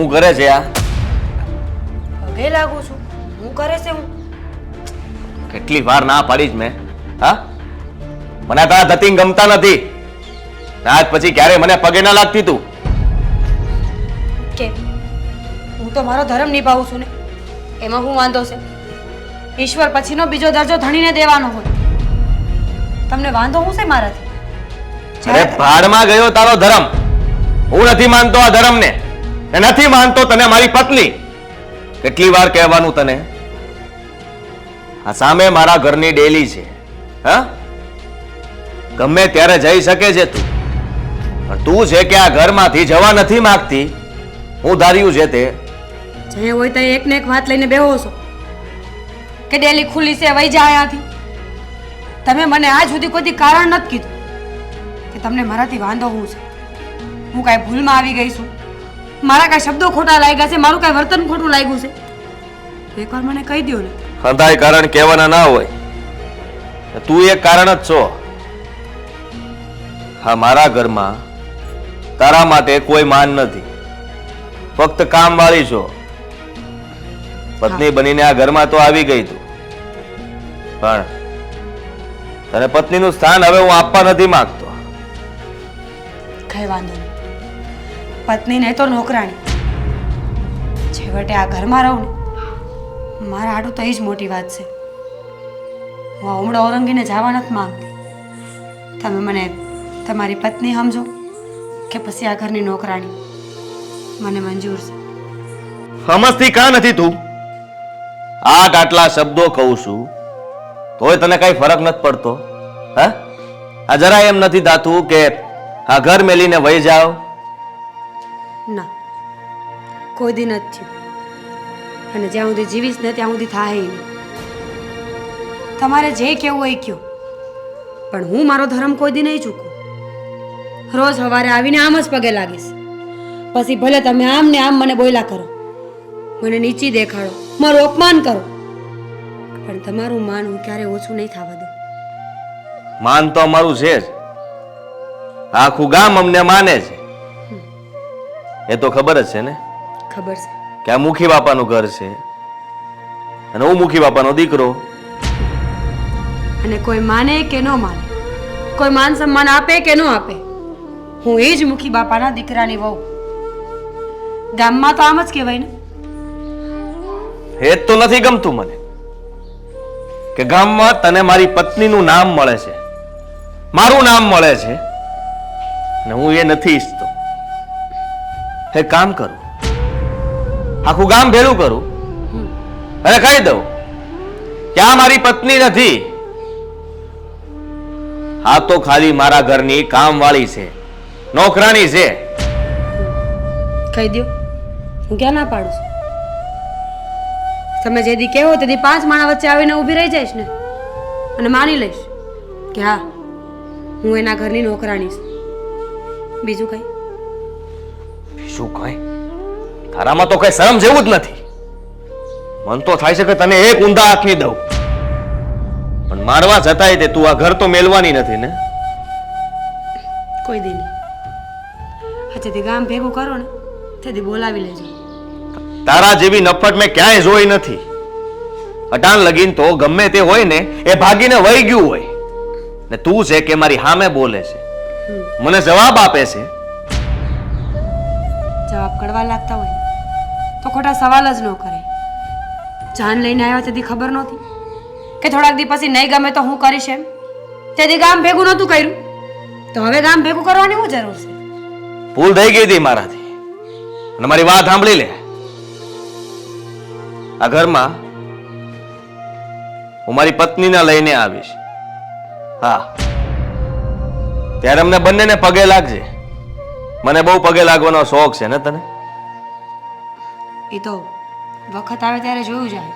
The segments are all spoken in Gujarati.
શું કરે છે આ? પગે લાગુ છું. હું કરે છે હું? કેટલી વાર ના પાડીશ મેં? હા, મને તારા ધતિંગ ગમતા નથી. આજ પછી ક્યારે મને પગે ના લાગતી તું. કે હું તો મારો ધર્મ નિભાવું છું ને, એમાં હું વાંધો છે? ઈશ્વર પછીનો બીજો દરજ્જો ધણીને દેવાનો હોય. તમને વાંધો હું છે મારાથી? અરે ભાડમાં ગયો તારો ધર્મ. હું નથી માનતો આ ધર્મને, ને નથી માનતો તને મારી પત્ની. કેટલી વાર કહેવાનું તને? આ સામે મારા ઘરની ડેલી છે. હા, ગમે ત્યારે જઈ શકે છે તું, પણ તું છે કે આ ઘરમાંથી જવા નથી માંગતી. હું ધાર્યું છે તે જે હોય તો એક ને એક વાત લઈને બેહો છો કે ડેલી ખુલ્લી છે વહી જા અહીંયાથી. તમે મને આજ સુધી કોઈ કારણ નથી કીધું કે તમને મારાથી વાંધો હું છે. હું કાંઈ ભૂલમાં આવી ગઈ છું? મારા કાંઈ શબ્દો ખોટા લાગ્યા છે? મારું કાંઈ વર્તન ખોટું લાગ્યું છે? એકવાર મને કહી દો ને. હંધાય કારણ કહેવાના ના હોય. તું એક કારણ જ છો. હા, મારા ઘરમાં તારા માટે કોઈ માન નથી. ફક્ત કામવાળી છો. પત્ની બનીને આ ઘરમાં તો આવી ગઈ તું, પણ તને પત્નીનું સ્થાન હવે હું આપવા નથી માંગતો. કઈ વાંધો નહીં. પત્ની નહીં તો નોકરાણી. છેવટે આ ઘરમાં રહું ને, મારા હાટું તો એ જ મોટી વાત છે. હું હમણાં ઔરંગીને જવા નથી માંગતી. તમે મને તમારી પત્ની સમજો કે પછી આ ઘરની નોકરાણી, મને મંજૂર છે. સમજતી કાં નથી તું? આટલા શબ્દો કહું છું તોય તને કઈ ફરક નથી પડતો? હા, આ જરા એમ નથી થાતું કે આ ઘર મેલીને વહી જાઓ? ના, કોઈ દી નથી થયું. અને જ્યાં સુધી જીવીશ ને ત્યાં સુધી થાય નહીં. તમારે જે કહેવું હોય કયો, પણ હું મારો ધર્મ કોઈ દી નહીં ચૂકું. રોજ સવારે આવીને આમ જ પગે લાગીશ. પછી ભલે તમે આમ ને આમ મને બોલ્યા કરો, મને નીચી દેખાડો, મારું અપમાન કરો, પણ તમારું માન હું ક્યારેય ઓછું નહીં થવા દઉં. માન તો અમારું છે જ. આખું ગામ અમને માને છે. એ તો ખબર જ છે ને ખબર છે કે આ મુખી બાપાનું ઘર છે અને હું મુખી બાપાનો દીકરો. અને કોઈ માને કે ન માને, કોઈ માન સન્માન આપે કે ન આપે, હું એ જ મુખી બાપાના દીકરાની વહુ. ગામમાં તો આમ જ કહેવાય ને. એ જ તો નથી ગમતું મને કે ગામમાં તને મારી પત્નીનું નામ મળે છે, મારું નામ મળે છે, અને હું એ નથી ઈચ્છતો. એક કામ કરું, આખું ગામ ભેળું કરું અને કહી દઉં કે આ મારી પત્ની નથી, આ તો ખાલી મારા ઘરની કામવાળી છે, નોકરાણી છે. કહી દો, હું ક્યાં ના પાડું છું. તમે જે દી કહેવો તે દી 5 માણા વચ્ચે આવીને ઊભી રહી જઈશ ને, અને માની લઈશ કે હા, હું એના ઘરની નોકરાણી છું. બીજું કઈ? શું કઈ? તારામાં તો કઈ શરમ જેવું જ નથી. મન તો થાય છે કે તને એક ઊંધા હાથની દઉં, પણ મારવા જતાય તે તું આ ઘર તો મેલવાની નથી ને. કોઈ દી નહીં. જેથી ગામ ભેગું કરો ને તેથી બોલાવી લેજો. તારા જેવી નફટ મેં ક્યાંય જોઈ નથી. અટાણ લગીન તો ગમે તે હોય ને એ ભાગીને વહી ગયું હોય, ને તું છે કે મારી સામે બોલે છે, મને જવાબ આપે છે. જવાબ કડવા લાગતા હોય તો ખોટા સવાલ જ ન કરે. જાન લઈને આવ્યા તેથી ખબર નહોતી કે થોડાક દી પછી નહીં ગમે તો હું કરીશ એમ? તેથી ગામ ભેગું નહોતું કર્યું, તો હવે ગામ ભેગું કરવાની શું જરૂર છે? ભૂલ થઈ ગઈ હતી મારાથી, અને મારી વાત સાંભળી લે. આ ઘરમાં હું મારી પત્નીને લઈને આવીશ. હા, ત્યારે અમને બંનેને પગે લાગજે. મને બહુ પગે લાગવાનો શોખ છે ને તને? એ તો વખત આવે ત્યારે જોયું જાય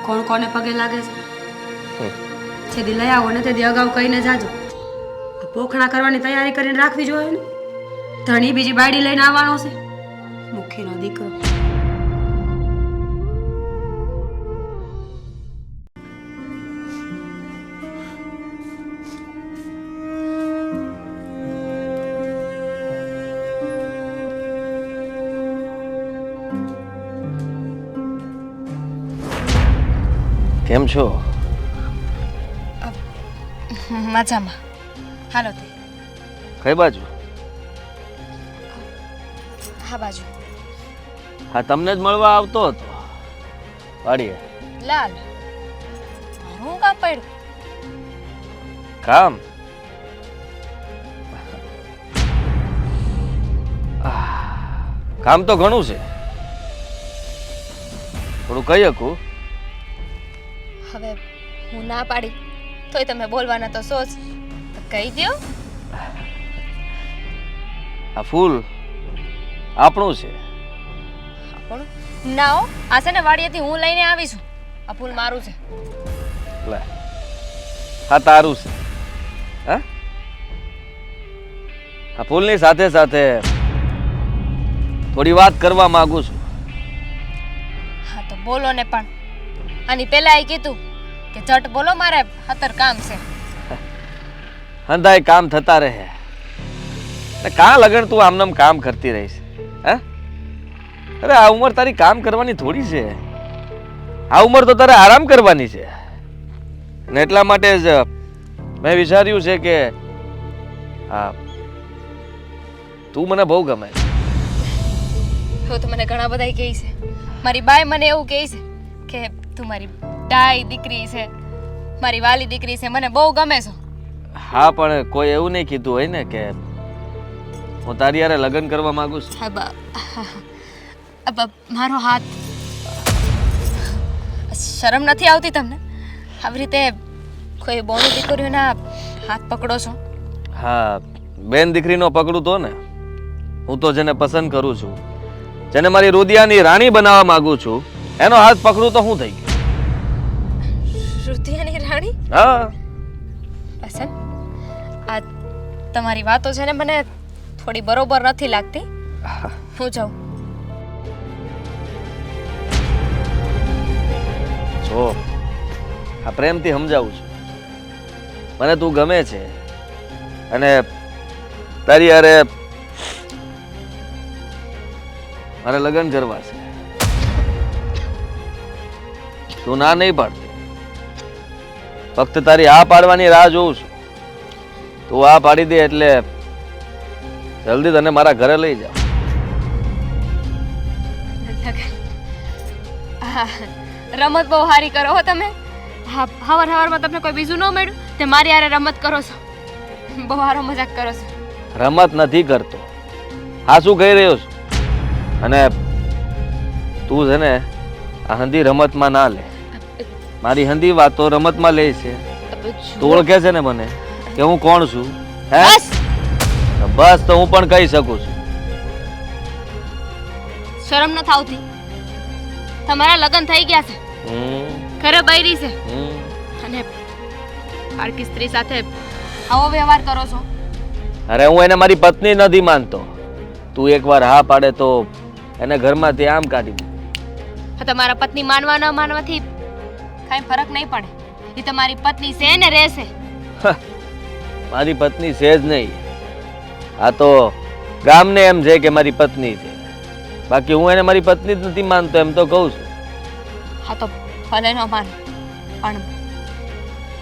કોણ કોને પગે લાગે છે. છેદી લઈ આવો ને તેથી અગાઉ કહીને જાજો. પોખણા કરવાની તૈયારી કરીને રાખવી જોઈએ ને. ધણી બીજી બાયડી લઈને આવવાનો છે, મુખીનો દીકરો. કેમ છો? મજામાં. હાલો તે કઈ બાજુ? હા બાજુ. હા, તમને જ મળવા આવતો હતો વાડીએ. લાલ હું કામ પડ્યું? કામ? કામ તો ઘણું છે, થોડું કહી શકું. હવે હું ના પાડી તોય તમે બોલવાના તો સોચ તો કહી દ્યો. આ ફૂલ આપણું છે. પણ ના હો, આ છે ને વાડિયાથી હું લઈને આવી છું. આ ફૂલ મારું છે. લે, હા તારું છે. હા, આ ફૂલની સાથે સાથે થોડી વાત કરવા માંગુ છું. હા તો બોલો ને, પણ આની પહેલા એ કીધું કે ઝટ બોલો, મારે અત્યારે કામ છે. હંધાય કામ થતા રહે ને કાં લગન તું આમનામ કામ કરતી રહીશ? હે, અરે આ ઉંમર તારી કામ કરવાની થોડી છે. આ ઉંમર તો તારે આરામ કરવાની છે. ને એટલા માટે જ મેં વિચાર્યું છે કે હા, તું મને બહુ ગમે. એવું તો મને ઘણા બધા કહે છે. મારી બાઈ મને એવું કહે છે કે તું મારી ડાઈ દીકરી છે, મારી વાલી દીકરી છે, મને બહુ ગમે છો. હા, પણ કોઈ એવું નહીં કીધું હોય ને કે હું તારી હારે લગ્ન કરવા માંગુ છું. મારો હાથ, શરમ નથી આવતી તમને? આવી રીતે કોઈ બોની દીકરીઓના હાથ પકડો છો? હા, બેન દીકરીનો પકડું તો ને. હું તો જેને પસંદ કરું છું, જેને મારી રુદિયાની રાણી બનાવવા માંગુ છું, એનો હાથ પકડું તો હું થઈ ગયું. રુદિયાની રાણી? હા. અસન, આ તમારી વાતો છે ને મને થોડી બરોબર નથી લાગતી. હું જાઉં. જો આ પ્રેમથી સમજાવું છું, મને તું ગમે છે અને તારી હારે મારે લગ્ન કરવા છે. તું ના નહીં પાડતી, ફક્ત તારી આ પાડવાની રાહ જોઉં છું. તું આ પાડી દે એટલે જલ્દી તને મારા ઘરે લઈ જાઓ. રમત બહુ સારી કરો હો તમે. હવારમાં તમને કોઈ બીજું ન મળ્યું તે મારી હારે રમત કરો છો? બહુ સારો મજાક કરો છો. રમત નથી કરતો, હા શું કહી રહ્યો છું. અને તું છે ને આ હંધી રમતમાં ના લે. મારી હંધી વાતો રમતમાં લે છે. તું ઓળખે છે ને મને કે હું કોણ છું? હે, બસ તો હું પણ કહી શકું છું. શરમ નથી આવતી? તમારા લગ્ન થઈ ગયા છે, ઘરે બૈરી છે, અને પારકી સ્ત્રી સાથે આવો વ્યવહાર કરો છો? અરે હું એને મારી પત્ની નથી માનતો. તું એકવાર હા પાડે તો એને ઘરમાંથી આમ કાઢી દે. તમારા પત્ની માનવા ન માનવાથી કાંઈ ફરક નહીં પડે. એ તમારી પત્ની છે ને રહેશે. મારી પત્ની છે જ નહીં, આ તો ગામને એમ છે કે મારી પત્ની છે. બાકી હું એને મારી પત્ની જ નથી માનતો, એમ તો કહું છું. હા તો ભલે ન માનો, પણ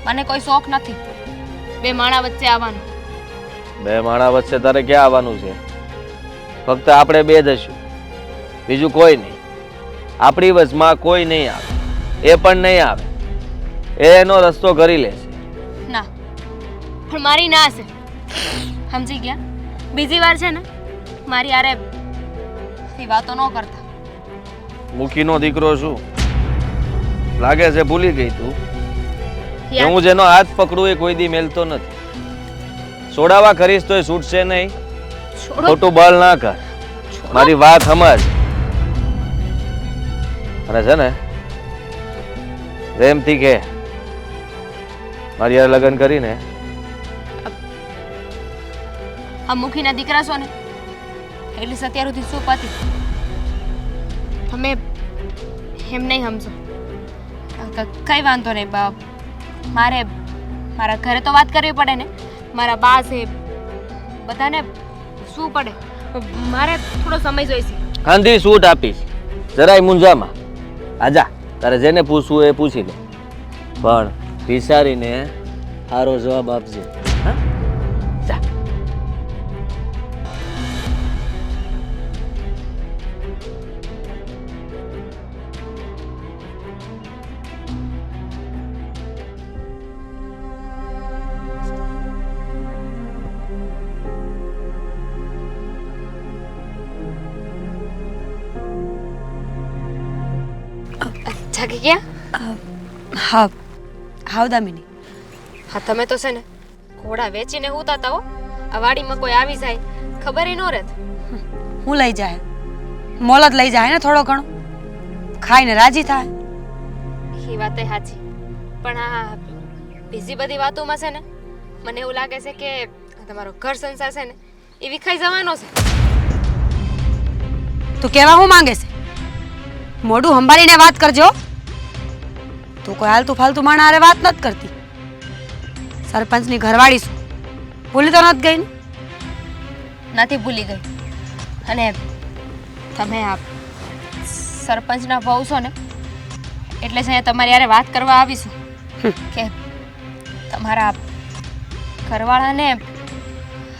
મને કોઈ શોખ નથી બે માણા વચ્ચે આવવાનું. બે માણા વચ્ચે તારે ક્યાં આવવાનું છે? ફક્ત આપણે બે જ હશું, બીજું કોઈ નહીં. આપણી વચમાં કોઈ નહીં આવે, એ પણ નહીં આવે. એ એનો રસ્તો કરી લેશે. ના, પણ મારી ના છે, સમજી ગયા? બીજી વાર છે ને મારી હારે એ વાતો ન કરતા. મુખીનો દીકરો છું, લાગે છે ભૂલી ગઈ તું કે હું જેનો હાથ પકડું એ કોઈ દી મેલતો નથી. છોડાવા કરીશ તો એ છૂટશે નહીં. ખોટું બળ ના કર, મારી વાત સમજ. અને છે ને પ્રેમથી કે મારી હારે લગ્ન કરીને. આ મુખીના દીકરા છો ને એટલે અત્યાર સુધી શું પતી તમે એમ નહીં સમજો. કઈ વાંધો નહીં બાપ, મારે મારા ઘરે તો વાત કરવી પડે ને. મારા બા છે, બધાને શું પડે. મારે થોડો સમય જોઈશે. આંધી છૂટ આપીશ, જરાય મૂંઝામાં. આજા તારે જેને પૂછવું એ પૂછી લે, પણ વિચારીને સારો જવાબ આપજે. હા જા. જાગી ગયા? હા હાવ દામિની. હા તમે તો છે ને ઘોડા વેચીને ઉતાતા હો. આ વાડીમાં કોઈ આવી જાય ખબર ન રહેત. હું લઈ જાય મોલ જ લઈ જાય ને થોડો ઘણો ખાઈને રાજી થાય. એ વાત એ સાચી, પણ આ બીજી બધી વાતોમાં છે ને મને એવું લાગે છે કે તમારો ઘર સંસાર છે ને એ વિખાઈ જવાનો છે. તું કહેવા હું માંગે છે? મોઢું સંભાળીને વાત કરજો. તું કોઈ હાલતું ફાલતું માણા હારે વાત નથી કરતી. સરપંચની ઘરવાળી છું, ભૂલી તો નથી ગઈ ને? નથી ભૂલી ગઈ. અને તમે આ સરપંચના વહુ છો ને એટલે છે તમારી યારે વાત કરવા આવીશું કે તમારા ઘરવાળાને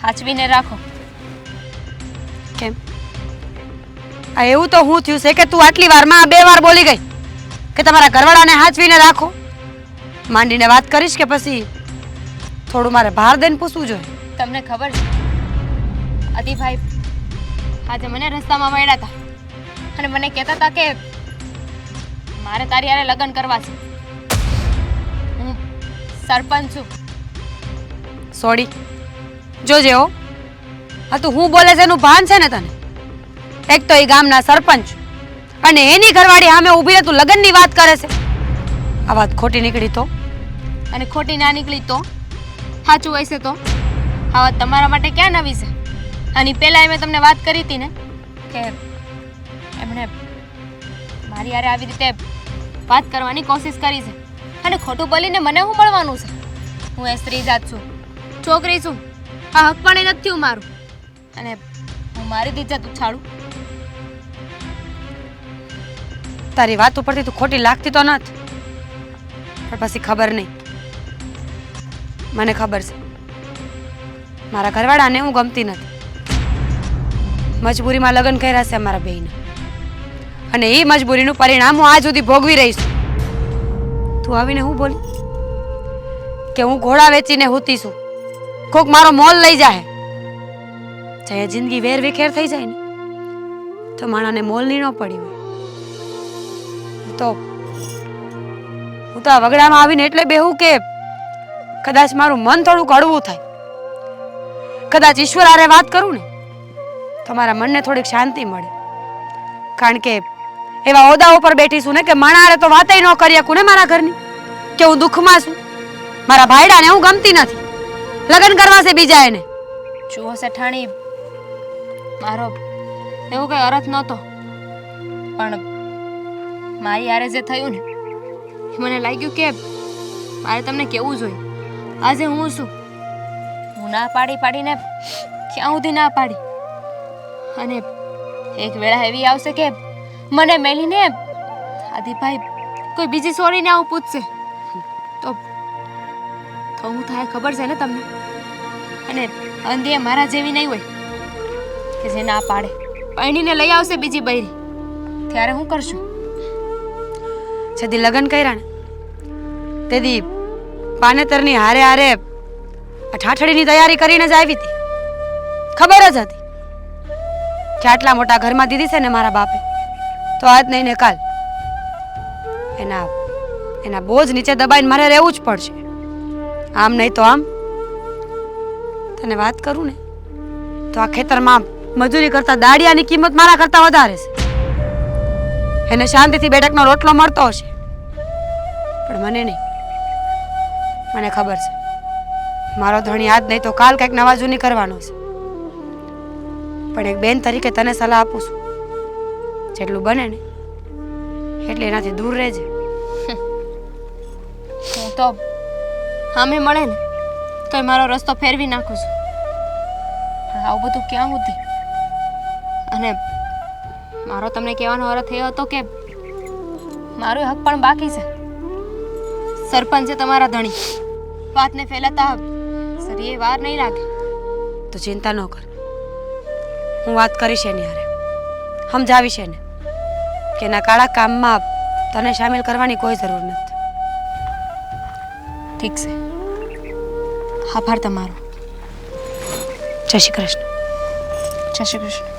સાચવીને રાખો. કેમ આ એવું તો હું થયું છે કે તું આટલી વારમાં આ 2 વાર બોલી ગઈ કે તમારા ઘરવાળાને હાચવીને રાખો? માંડીને વાત કરીશ કે પછી થોડું મારે ભાર દઈને પૂછવું જોઈએ? તમને ખબર છે આદિભાઈ આજે મને રસ્તામાં મળ્યા હતા અને મને કહેતા હતા કે મારે તારી હારે લગ્ન કરવા છે. હું સરપંચ છું. સોડી જોજે હો. હા તું હું બોલે છે એનું ભાન છે ને તને? એક તો એ ગામના સરપંચ અને એની ઘરવાળી સામે ઊભી તું લગ્નની વાત કરે છે. આ વાત ખોટી નીકળી તો? અને ખોટી ના નીકળી તો સાચું હોય છે તો આ વાત તમારા માટે ક્યાં નવી છે? આની પહેલાં મેં તમને વાત કરી હતી ને કે એમણે મારી હારે આવી રીતે વાત કરવાની કોશિશ કરી છે અને ખોટું બોલીને મને શું મળવાનું છે? હું એ સ્ત્રી જાત છું, છોકરી છું, આ હક પણ નથી થયું મારું અને હું મારી જ ઇજ્જત ઉછાળું. તારી વાત ઉપરથી તું ખોટી લાગતી તો નથી, પણ પછી ખબર નહીં. મને ખબર છે મારા ઘરવાળાને હું ગમતી નથી. મજબૂરીમાં લગ્ન કર્યા છે અમારા બેયના અને એ મજબૂરીનું પરિણામ હું આજ સુધી ભોગવી રહી છું. તું આવીને હું બોલી કે હું ઘોડા વેચીને હૂતી છું, કોક મારો મોલ લઈ જાય. ચાહે જિંદગી વેર વિખેર થઈ જાય ને તો માણાને મોલની ન પડી હોય. હું તો આ વગડામાં આવીને એટલે બેહું કે કદાચ મારું મન થોડુંક હળવું થાય. કદાચ ઈશ્વર હારે વાત કરું ને તો મારા મનને થોડીક શાંતિ મળે. કારણ કે એવા ઓદા ઉપર બેઠી છું ને કે માણા હારે તો વાતય ન કરી શકું ને મારા ઘરની, કે હું દુઃખમાં છું. મારા ભાઈડાને હું ગમતી નથી, લગ્ન કરવા છે બીજા એને. જુઓ શેઠાણી, મારો એવું કઈ અર્થ નહોતો, પણ મારી હારે જે થયું ને મને લાગ્યું કે મારે તમને કહેવું જોઈએ. આજે હું છું, હું ના પાડીને ક્યાં સુધી ના પાડી. અને એક વેળા એવી આવશે કે મને મેલીને આદિભાઈ કોઈ બીજી સોરીને આવું પૂછશે તો હું થાય ખબર છે ને તમને? અને અંધિએ મારા જેવી નહીં હોય કે જે ના પાડે, પૈણીને લઈ આવશે બીજી બૈરી, ત્યારે હું કરશું? છેદી લગ્ન કર્યા ને તેદી પાનેતરની હારે હારે ઠાઠડીની તૈયારી કરીને જ આવી હતી. ખબર જ હતી કે આટલા મોટા ઘરમાં દીધી છે ને મારા બાપે, તો આજ નહીં ને કાલ એના બોજ નીચે દબાઈને મારે રહેવું જ પડશે. આમ નહીં તો આમ. તને વાત કરું ને તો આ ખેતરમાં મજૂરી કરતા દાડિયાની કિંમત મારા કરતા વધારે છે. એને શાંતિથી બેઠકનો રોટલો મળતો હશે, પણ મને નહીં. મને ખબર છે મારો ધણી આજ નહીં તો કાલ કંઈક નવા જૂની કરવાનો છે. પણ એક બેન તરીકે તને સલાહ આપું છું, જેટલું બને ને એટલે એનાથી દૂર રહેજે. હું તો સામે મળે ને તો મારો રસ્તો ફેરવી નાખું છું, પણ આવું બધું ક્યાં સુધી? અને મારો તમને કહેવાનો અર્થ એ હતો કે મારો હક પણ બાકી છે. સરપંચ છે તમારા ધણી, વાતને ફેલાતા સરી વાર નહીં લાગે. તો ચિંતા ન કર, હું વાત કરીશ એની હારે, સમજાવીશ એને કે એના કાળા કામમાં તને સામેલ કરવાની કોઈ જરૂર નથી. ઠીક છે, આભાર તમારો. જય શ્રી કૃષ્ણ. જય શ્રી કૃષ્ણ.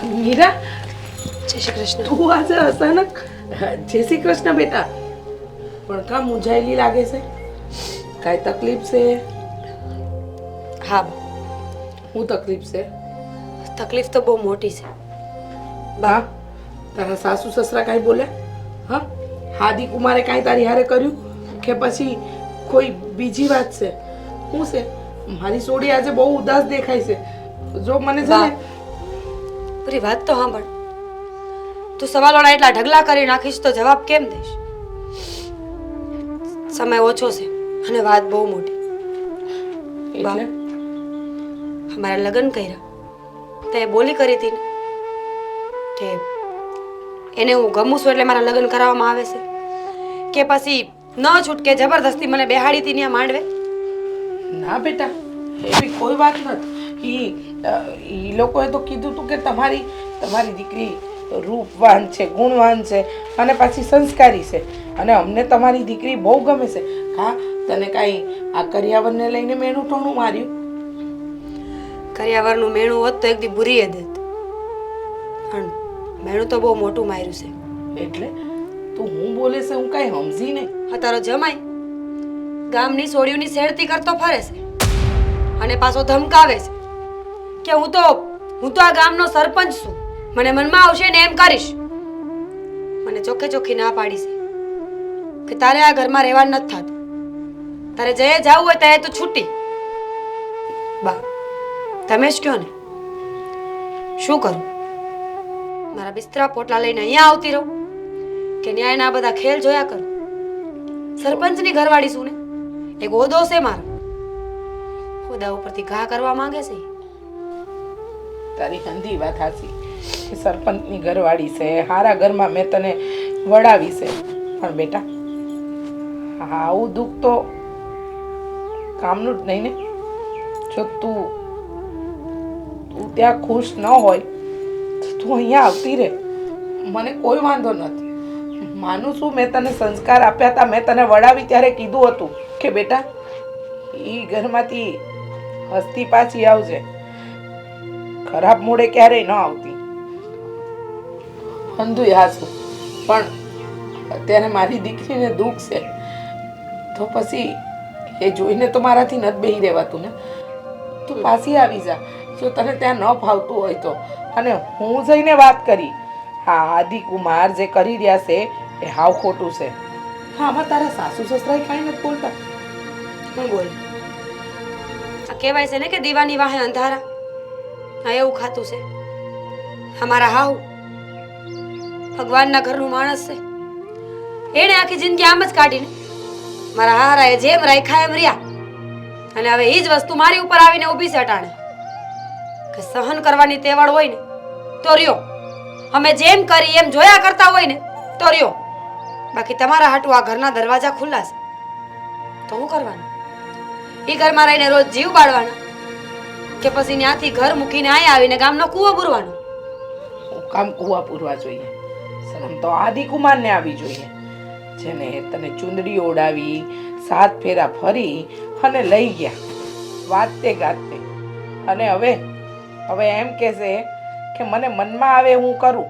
મીરા, જય શ્રી કૃષ્ણ. તું આજે અચાનક જય શ્રી કૃષ્ણ બેટા. પણ કાં મૂંઝાયેલી લાગે છે? કાંઈ તકલીફ છે? હા, શું તકલીફ છે? તકલીફ તો બહુ મોટી છે. બા, તારા સાસુ સસરા કાંઈ બોલ્યા? હા, હાદી કુમારે કાંઈ તારી હારે કર્યું કે પછી કોઈ બીજી વાત છે? શું છે? મારી સોડી આજે બહુ ઉદાસ દેખાય છે. જો મને છે ને પૂરી વાત તો સાંભળ. તું સવાલોના એટલા ઢગલા કરી નાખીશ તો જવાબ કેમ દઈશ? સમય ઓછો છે અને વાત બહુ મોટી. એટલે અમારા લગ્ન કર્યા તે બોલી કરી હતી ને કે એને હું ગમું છું એટલે મારા લગ્ન કરાવવામાં આવે છે, કે પછી ન છૂટકે જબરદસ્તી મને બેહાડી હતી ત્યાં માંડવે? ના બેટા, એવી કોઈ વાત નથી. ઈ લોકોએ તો કીધું તું કે તમારી દીકરી રૂપવાન છે, ગુણવાન છે અને પાછી સંસ્કારી છે, અને અમને તમારી દીકરી બહુ ગમે છે. હા, તને કાંઈ આ કરિયાવરને લઈને મેણું ટોણું માર્યું? કરિયાવરનું મેણું હોત તો એક દી બુરીએ દેત, પણ મેણું તો બહુ મોટું માર્યું છે. એટલે તું હું બોલે છે હું કાંઈ સમજી નહીં. આ તારો જમાઈ ગામની સોળીઓની શેરતી કરતો ફરે છે અને પાછો ધમકાવે છે કે હું તો આ ગામનો સરપંચ છું, મને મનમાં આવશે ને એમ કરીશ. મને ચોખ્ખે ચોખ્ખી ના પાડી છે કે તારે આ ઘરમાં રહેવાનું નથી થતું, તારે જઈએ જવું હોય ત્યારે તું છૂટી. બા, તમે જ કહો ને, શું કરું? મારા બિસ્તરા પોટલા લઈને અહીંયા આવતી રહું કે ન્યાયના બધા ખેલ જોયા કરું? સરપંચની ઘરવાળી છું ને, એક હોદ્દો છે મારો, હોદ્દા ઉપરથી ઘા કરવા માંગે છે. તારી હંધી વાત હાચી કે સરપંચની ઘરવાળી છે, હારા ઘરમાં મેં તને વડાવી છે, પણ બેટા આવું દુઃખ તો કામનું જ નહીં ને. જો તું ત્યાં ખુશ ન હોય તો તું અહીંયા આવતી રહે, મને કોઈ વાંધો નથી. માનું છું મેં તને સંસ્કાર આપ્યા હતા, મેં તને વડાવી ત્યારે કીધું હતું કે બેટા એ ઘરમાંથી હસતી પાછી આવજે, ખરાબ મોડે ક્યારેય ન આવતી. અંધુય હાસું, પણ અત્યારે મારી દીકરીને દુઃખ છે તો પછી એ જોઈને તો મારાથી નથી બેહી રહેવાતું ને. તું પાછી આવી જા જો તને ત્યાં ન ફાવતું હોય તો. અને હું જઈને વાત કરી, હા આદિકુમાર જે કરી રહ્યા છે એ હાવ ખોટું છે. હા, આમાં તારા સાસુ સસરાએ કાંઈ નથી બોલતા? હું બોલ, આ કહેવાય છે ને કે દીવાની વાહે અંધારા. હા, એવું ખાતું છે. અમારા હાવ ભગવાનના ઘરનું માણસ છે, એણે આખી જિંદગી આમ જ કાઢીને મારા હારાએ જેમ રાખ્યા એમ રહ્યા, અને હવે એ જ વસ્તુ મારી ઉપર આવીને ઊભી છે અટાણે કે સહન કરવાની તેવડ હોય ને તો રહ્યો, અમે જેમ કરી એમ જોયા કરતા હોય ને તો રહ્યો, બાકી તમારા હાટુ આ ઘરના દરવાજા ખુલ્લા છે તો શું કરવાનું? એ ઘરમાં રહીને રોજ જીવ બાળવાના કે પછી ત્યાંથી ઘર મૂકીને અહીંયા આવીને ગામનો કૂવો પૂરવાનો? કામ કુવા પૂરવા જોઈએ. શરમ તો આદિકુમારને આવી જોઈએ, જેને તને ચુંદડી ઓડાવી, 7 ફેરા ફરી અને લઈ ગયા વાતે ગાતે. અને હવે એમ કહેશે કે મને મનમાં આવે હું કરું,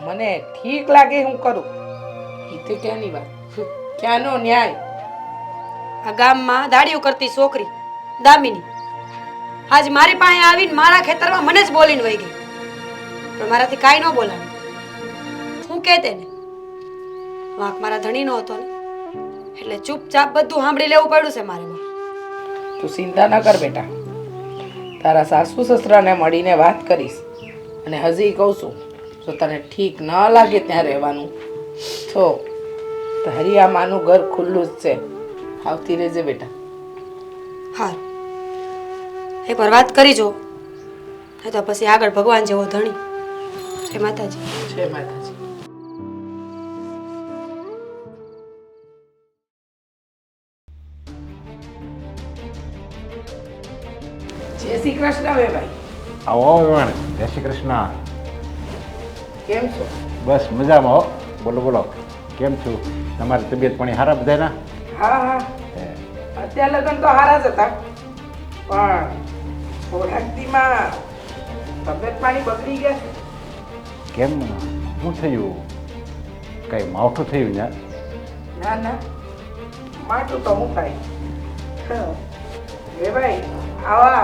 મને ઠીક લાગે હું કરું. એ તે ક્યાંની વાત, ક્યાંનો ન્યાય? આ ગામમાં દાડીઓ કરતી છોકરી દામિની આજ મારી પાસે આવીને મારા ખેતરમાં મને જ બોલીને વહી ગઈ, પણ મારાથી કાંઈ ન બોલાયું. હું કહેતે ને વાંક મારા ધણીનો હતો ને, એટલે ચૂપચાપ બધું સાંભળી લેવું પડ્યું છે મારે. તું ચિંતા ન કર બેટા, તારા સાસુ સસરાને મળીને વાત કરીશ. અને હજી કહું છું, જો તને ઠીક ન લાગે ત્યાં રહેવાનું તો તારી આ માનું ઘર ખુલ્લું જ છે, આવતી રહેજે બેટા. હા, એ પર વાત કરી જો, નહીં તો પછી આગળ ભગવાન જેવો ધણી. જય માતાજી. જય માતાજી. જય શ્રી કૃષ્ણ વેભાઈ. આવો વિવાણ, જય શ્રી કૃષ્ણ. કેમ છો? બસ મજામાં હો. બોલો બોલો, કેમ છું? તમારી તબિયત પાણી સારા બધાના? હા હા, અત્યાર લગન તો હારા જ હતા, પણ થોડાક દીમાં તબિયત પાણી બગડી ગયા છે. કેમ, શું થયું? કઈ માવઠું થયું ને? ના ના, માટું તો હું ખાઈ. વેભાઈ આવા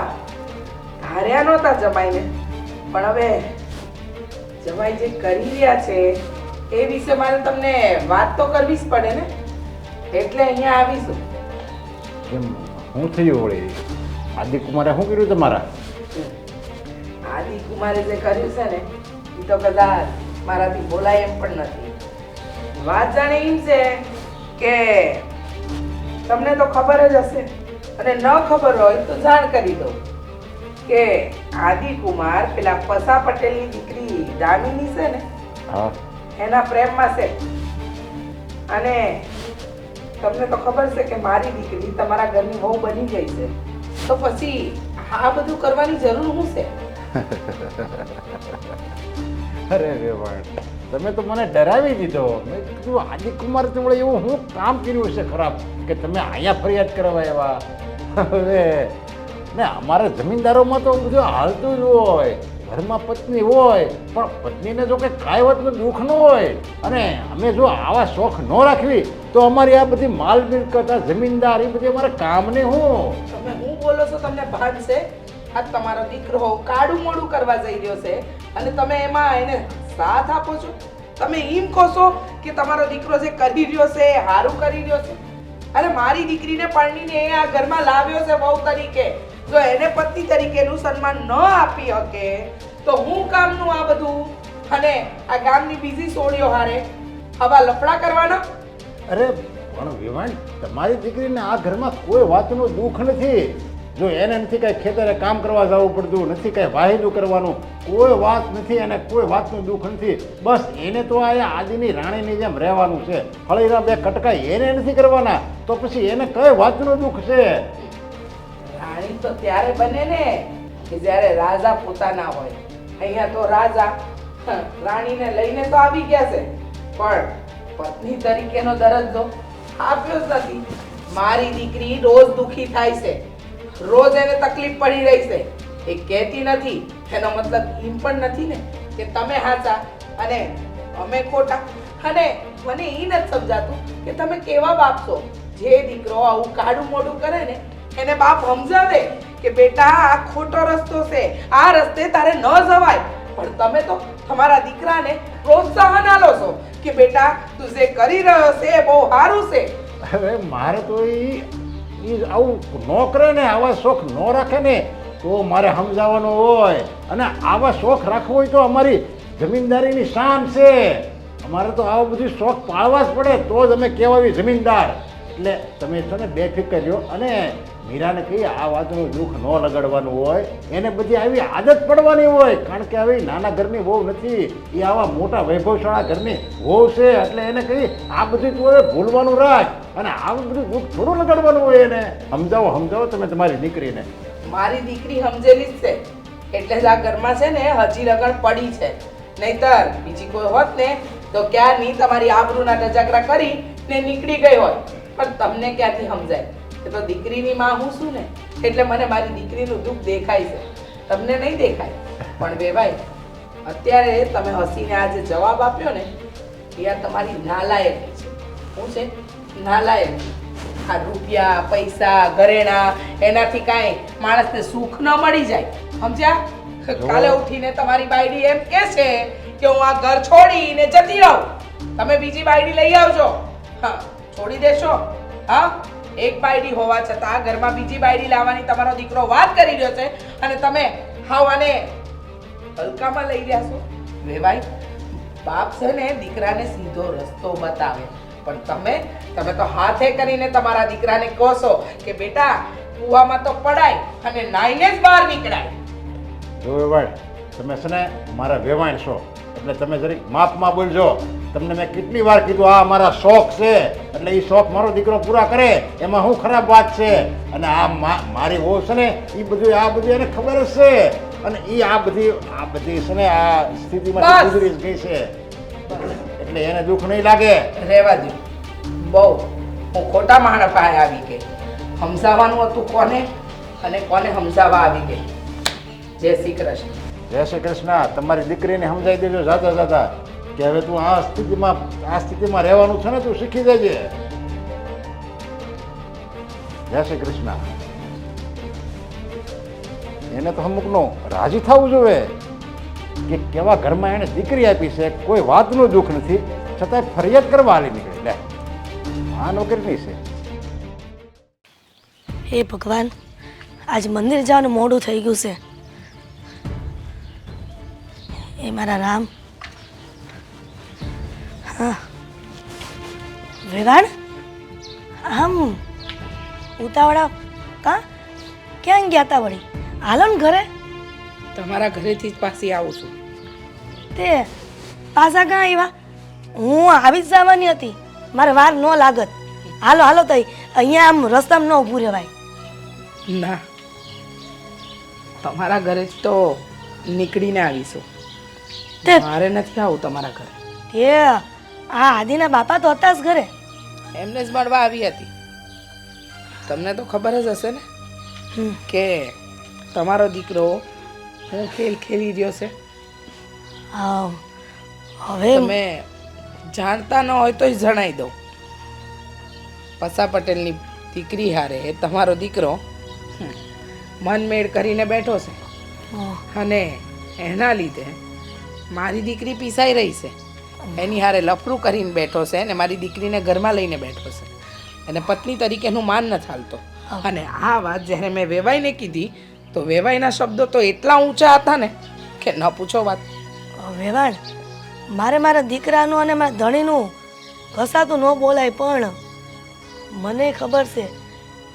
ધાર્યા નહોતા જમાઈને, પણ હવે જમાઈ જે કરી રહ્યા છે એ વિશે મારે તમને વાત તો કરવી જ પડે ને, એટલે અહીંયા આવીશું. કેમ, શું થયું વળી? આદિકુમારે શું કર્યું તમારા? આદિકુમારે જે કર્યું છે ને એ તો કદાચ મારાથી બોલાય એમ પણ નથી. વાત જાણે એમ છે કે તમને તો ખબર જ હશે, અને ન ખબર હોય તો જાણ કરી દઉં કે આદિકુમાર પેલા પસા પટેલની દીકરી દામિની છે ને, હા, એના પ્રેમમાં છે. અને તમને તો ખબર છે કે મારી દીકરી તમારા ઘરની વહુ બની ગઈ છે, તો પછી આ બધું કરવાની જરૂર શું છે? અરે વિવાણ, તમે તો મને ડરાવી દીધો. મેં કીધું આદિકુમાર જોડે એવું હું કામ કર્યું હશે ખરાબ કે તમે અહીંયા ફરિયાદ કરવા આવ્યા? હવે ને અમારા જમીનદારોમાં તો બધું હાલતું જ હોય, ઘરમાં પત્ની હોય, પણ પત્નીને જો કે કાંઈ વાતનું દુઃખ ન હોય, અને અમે જો આવા શોખ ન રાખવી તો અમારી આ બધી માલ મિલકત, આ જમીનદાર, એ બધી અમારે કામને હું. તમે હું બોલો છો તમને ભાન છે? આ તમારો દીકરો કાળું મોડું કરવા જઈ રહ્યો છે અને તમે એમાં એને સાથ આપો છો? તમે એમ કહો છો કે તમારો દીકરો જે કરી રહ્યો છે એ સારું કરી રહ્યો છે? અરે મારી દીકરીને પરણીને એ આ ઘરમાં લાવ્યો છે વહુ તરીકે, જો એને પતિ તરીકેનું સન્માન ન આપી શકે તો હું કામનું આ બધું? અને આ ગામની બીજી સોળીઓ હારે આવા લફડા કરવાના? અરે પણ વિવાન, તમારી દીકરીને આ ઘરમાં કોઈ વાતનું દુઃખ નથી. જો એને નથી કાંઈ ખેતરે કામ કરવા જવું પડતું, નથી કાંઈ વાહિદું કરવાનું, કોઈ વાત નથી, એને કોઈ વાતનું દુઃખ નથી. બસ એને તો આ આદિની રાણીની જેમ રહેવાનું છે. હળીના બે કટકા એને નથી કરવાના, તો પછી એને કઈ વાતનું દુઃખ છે? રાણી તો ત્યારે બને ને કે જ્યારે રાજા પોતાના હોય. અહીંયા તો રાજા રાણીને લઈને તો આવી ગયા છે, પણ પત્ની તરીકેનો દરજ્જો આપ્યો જ નથી. મારી દીકરી રોજ દુખી થાય છે, રોજ એને તકલીફ પડી રહી છે. એ કહેતી નથી, એનો મતલબ એમ પણ નથી ને કે તમે હાચા અને અમે ખોટા. અને મને એ નથી સમજાતું કે તમે કેવા બાપ છો જે દીકરો આવું કાળું મોઢું કરે ને એને બાપ સમજાવે કે બેટા આ ખોટો રસ્તો છે, આ રસ્તે તારે ન જવાય. પણ તમે તો તમારા દીકરાને પ્રોત્સાહન આલો છો કે બેટા તું જે કરી રહ્યો છે એ બહુ સારું છે. હવે મારે તો એ આવું ન કરે ને, આવા શોખ ન રાખે ને તો મારે સમજાવવાનો હોય. અને આવા શોખ રાખવો હોય તો અમારી જમીનદારીની શાન છે. અમારે તો આવું બધું શોખ પાળવા જ પડે, તો જ અમે કહેવાય જમીનદાર. એટલે તમે છો ને બેફિકર રહ્યો, અને મીરાને કહી આ વાતનું દુઃખ ન લગાડવાનું હોય, એને બધી આવી આદત પડવાની હોય. કારણ કે આવી નાના ઘરની વહુ નથી, એ આવા મોટા વૈભવશાળા ઘરની વહુ છે. એટલે એને કહી આ બધું તું હવે ભૂલવાનું રાખ, અને આવું બધું દુઃખ થોડું લગાડવાનું હોય. એને સમજાવો તમે તમારી દીકરીને. મારી દીકરી સમજેલી જ છે, એટલે જ આ ઘરમાં છે ને હજી રગણ પડી છે. નહીતર બીજી કોઈ હોત ને તો ક્યારની તમારી આબરૂના ટજાકરા કરી ને નીકળી ગઈ હોય. પણ તમને ક્યાંથી સમજાય? એ તો દીકરીની માં હું છું ને, એટલે મને મારી દીકરીનું દુઃખ દેખાય છે, તમને નહીં દેખાય. પણ વેવાય, અત્યારે તમે હસીને આજે જવાબ આપ્યો ને એ આ તમારી નાલાયકી છે. શું છે? નાલાયકી. આ રૂપિયા, પૈસા, ઘરેણા એનાથી કાંઈ માણસને સુખ ન મળી જાય, સમજ્યા? કાલે ઉઠીને તમારી બાયડી એમ કહે છે કે હું આ ઘર છોડીને જતી રહું, તમે બીજી બાયડી લઈ આવજો. હા, છોડી દેશો? હા, એક બાયડી હોવા છતાં આ ઘરમાં બીજી બાયડી લાવવાની તમારો દીકરો વાત કરી રહ્યો છે, અને તમે હાવ આને હલકામાં લઈ રહ્યા છો. વેવાય, બાપ છે ને દીકરાને સીધો રસ્તો બતાવે, પણ તમે તો હાથે કરીને તમારા દીકરાને કહો છો કે બેટા કૂવામાં તો પડાય અને નાઈને જ બહાર નીકળાય. જો વેવાણ, તમે છે ને મારા વેવાણ છો એટલે તમે જરીક માપમાં બોલજો. તમને મેં કેટલી વાર કીધું આ મારા શોખ છે એટલે એ શોખ મારો દીકરો પૂરા કરે એમાં શું ખરાબ વાત છે? અને આ મારી વહુ છે ને એ બધું આ બધું એને ખબર જ છે અને એ આ બધી છે ને આ સ્થિતિમાં ગુજરી જ ગઈ છે એટલે એને દુઃખ નહીં લાગે. રહેવા દો બહુ, હું ખોટા માણસ પાસે આવી ગઈ. સમજાવવાનું હતું કોને અને કોને સમજાવવા આવી ગઈ. જય શ્રી કૃષ્ણ. જય શ્રી કૃષ્ણ. તમારી દીકરીને સમજાવી દેજો જાતા જાતા કે હવે તું આ સ્થિતિમાં રહેવાનું છે ને તું શીખી દેજે. જય શ્રી કૃષ્ણ. એને તો અમુકનું રાજી થવું જોઈએ કે કેવા ઘરમાં એને દીકરી આપી છે, કોઈ વાતનું દુઃખ નથી છતાંય ફરિયાદ કરવા હાલી નીકળે. લે આ નોકરીની છે. હે ભગવાન, આજ મંદિર જવાનું મોડું થઈ ગયું છે. એ મારા રામ. હા વેવાણ, આમ ઉતાવળા ક્યાં ગયા તા વળી? હાલો ને ઘરે. તમારા ઘરેથી જ પાછી આવું છું. તે પાછા ક્યાં આવ્યા? હું આવી જ જવાની હતી, મારે વાર ન લાગત. હાલો હાલો તઈ, અહીંયા આમ રસ્તામાં ન ઊભું રહેવાય. ના, તમારા ઘરે જ તો નીકળીને આવીશું. તે મારે નથી આવું તમારા ઘરે. તે આ આદિના બાપા તો હતા જ ઘરે. એમને જ મળવા આવી હતી. તમને તો ખબર જ હશે ને કે તમારો દીકરો હું ખેલ ખેલી રહ્યો છે. હા, હવે તમે જાણતા ન હોય તો જણાવી દઉં. પસા પટેલની દીકરી હારે એ તમારો દીકરો મનમેળ કરીને બેઠો છે અને એના લીધે મારી દીકરી પીસાઈ રહી છે. એની હારે લફરું કરીને બેઠો છે અને મારી દીકરીને ઘરમાં લઈને બેઠો છે. અને પત્ની તરીકેનું માન નથી હાલતો. અને આ વાત જ્યારે મેં વેવાઈને કીધી તો વેવાઈના શબ્દો તો એટલા ઊંચા હતા ને કે ન પૂછો વાત. વેવાણ, મારે મારા દીકરાનું અને મારા ધણીનું ઘસાતું ન બોલાય, પણ મને ખબર છે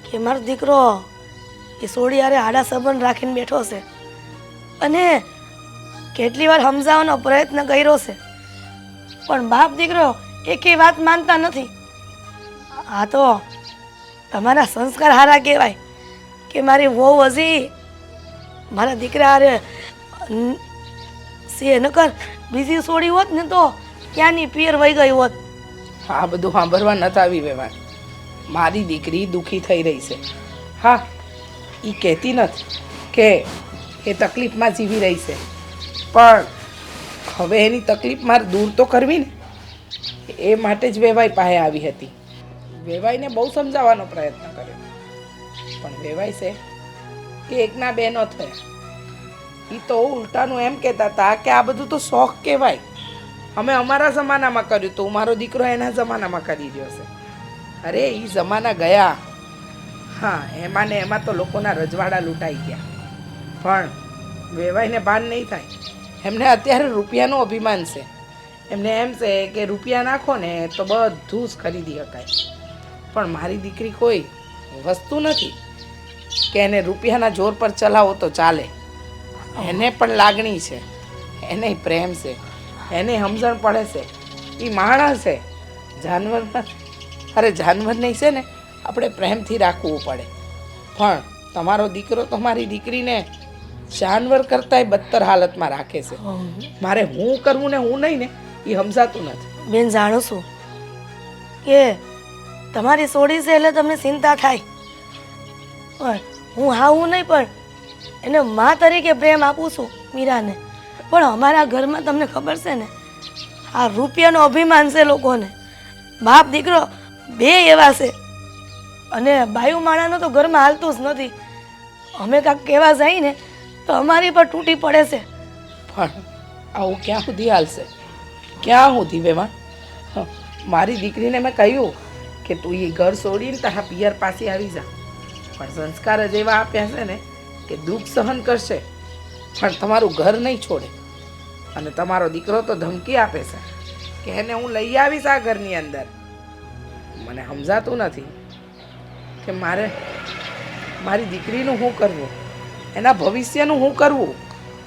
કે મારો દીકરો એ સોડી હારે આડા સંબંધ રાખીને બેઠો છે અને કેટલી વાર સમજાવવાનો પ્રયત્ન કર્યો છે, પણ બાપ દીકરો એકેય વાત માનતા નથી. આ તો તમારા સંસ્કાર હારા કહેવાય કે મારી વહુ હજી મારા દીકરા હારે સે નકર બીજી સોડી હોત ને તો ક્યાંની પિયર વહી ગઈ હોત. આ બધું સાંભળવા નથી આવી વેવાય. મારી દીકરી દુઃખી થઈ રહી છે. હા, એ કહેતી નથી કે એ તકલીફમાં જીવી રહી છે, પણ હવે એની તકલીફ મારે દૂર તો કરવી ને, એ માટે જ વેવાઈ પાસે આવી હતી. વેવાઈને બહુ સમજાવવાનો પ્રયત્ન કર્યો, પણ વેવાઈ છે કે એકના બે ન થયા. એ તો ઉલટાનું એમ કહેતા હતા કે આ બધું તો શોખ કહેવાય. અમે અમારા જમાનામાં કર્યું તો મારો દીકરો એના જમાનામાં કરી રહ્યો છે. અરે એ જમાના ગયા. હા, એમાં ને એમાં તો લોકોના રજવાડા લૂંટાઈ ગયા, પણ વેવાઈને ભાન નહીં થાય. એમને અત્યારે રૂપિયાનું અભિમાન છે. એમને એમ છે કે રૂપિયા નાખો ને તો બધું જ ખરીદી શકાય. પણ મારી દીકરી કોઈ વસ્તુ નથી કે એને રૂપિયાના જોર પર ચલાવો તો ચાલે. એને પણ લાગણી છે, એને પ્રેમ છે, એને સમજણ પડે છે. એ માણસ છે, જાનવર નથી. અરે જાનવર નહીં છે ને આપણે પ્રેમથી રાખવું પડે, પણ તમારો દીકરો તો મારી દીકરીને જાનવર કરતાંય બદતર હાલતમાં રાખે છે. મારે હું કરવું ને હું નહીં ને એ સમજાતું નથી. બેન, જાણું છું કે તમારી સોડી છે એટલે તમને ચિંતા થાય, પણ હું હું નહીં, પણ એને મા તરીકે પ્રેમ આપું છું મીરાને. પણ અમારા ઘરમાં તમને ખબર છે ને આ રૂપિયાનો અભિમાન છે લોકોને. બાપ દીકરો બે એવા છે અને બાયુ માણાનો તો ઘરમાં હાલતું જ નથી. અમે કાંઈક કહેવા જાય ને તો અમારી પર તૂટી પડે છે. પણ આવું ક્યાં સુધી હાલશે? ક્યાં સુધી વેવાણ? મારી દીકરીને મેં કહ્યું કે તું એ ઘર છોડીને તારા પિયર પાસે આવી જા, પણ સંસ્કાર જ એવા આપ્યા છે ને કે દુઃખ સહન કરશે પણ તમારું ઘર નહીં છોડે. અને તમારો દીકરો તો ધમકી આપે છે કે એને હું લઈ આવીશ આ ઘરની અંદર. મને સમજાતું નથી કે મારે મારી દીકરીનું શું કરવું, એના ભવિષ્યનું શું કરવું.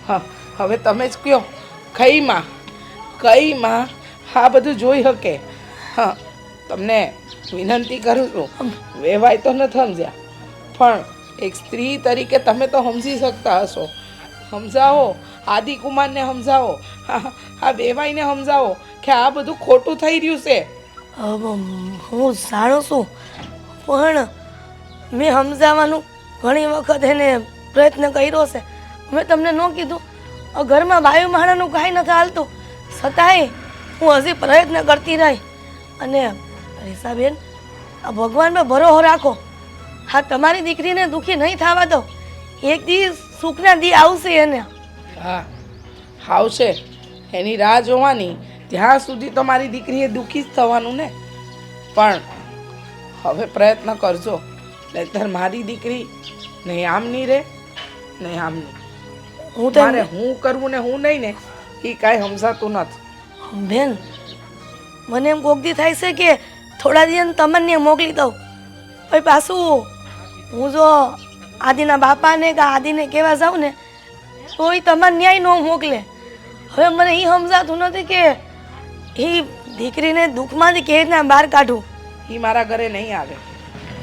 હા, હવે તમે જ કહો, કઈ માં આ બધું જોઈ શકે? હા, તમને વિનંતી કરું છું, વેવાય તો નથી સમજ્યા, પણ એક સ્ત્રી તરીકે તમે તો સમજી શકતા હશો. સમજાવો, આદિકુમારને સમજાવો, આ વેવાઈને સમજાવો કે આ બધું ખોટું થઈ રહ્યું છે. હું જાણું છું, પણ મેં સમજાવવાનું ઘણી વખત એને પ્રયત્ન કર્યો છે. મેં તમને ન કીધું, ઘરમાં વાયુ માણાનું કાંઈ નથી હાલતું, છતાંય હું હજી પ્રયત્ન કરતી રહી. અને રીસાબેન, આ ભગવાન પર ભરોસો રાખો. હા, તમારી દીકરીને દુઃખી નહીં થવા દો. એક દી સુખના દી આવશે એને. હા, આવશે. એની રાહ જોવાની. ત્યાં સુધી તો મારી દીકરીએ દુઃખી જ થવાનું ને. પણ હવે પ્રયત્ન કરજો, નહીંતર મારી દીકરી નહીં આમ નહીં રહે, નહીં આમ નહીં. મારે હું કરવું ને હું નહીં ને એ કાંઈ સમજાતું નથી. બેન, મને એમ કોક દી થાય છે કે થોડા દિવસ તમને મોકલી દઉં, પછી પાછું હું જો આદિના બાપાને કે આદિને કહેવા જાઉં ને તો એ તમારે ન્યાય ન મોકલે. હવે મને એ સમજાતું નથી કે એ દીકરીને દુઃખમાંથી કેવી રીતના બહાર કાઢું. એ મારા ઘરે નહીં આવે.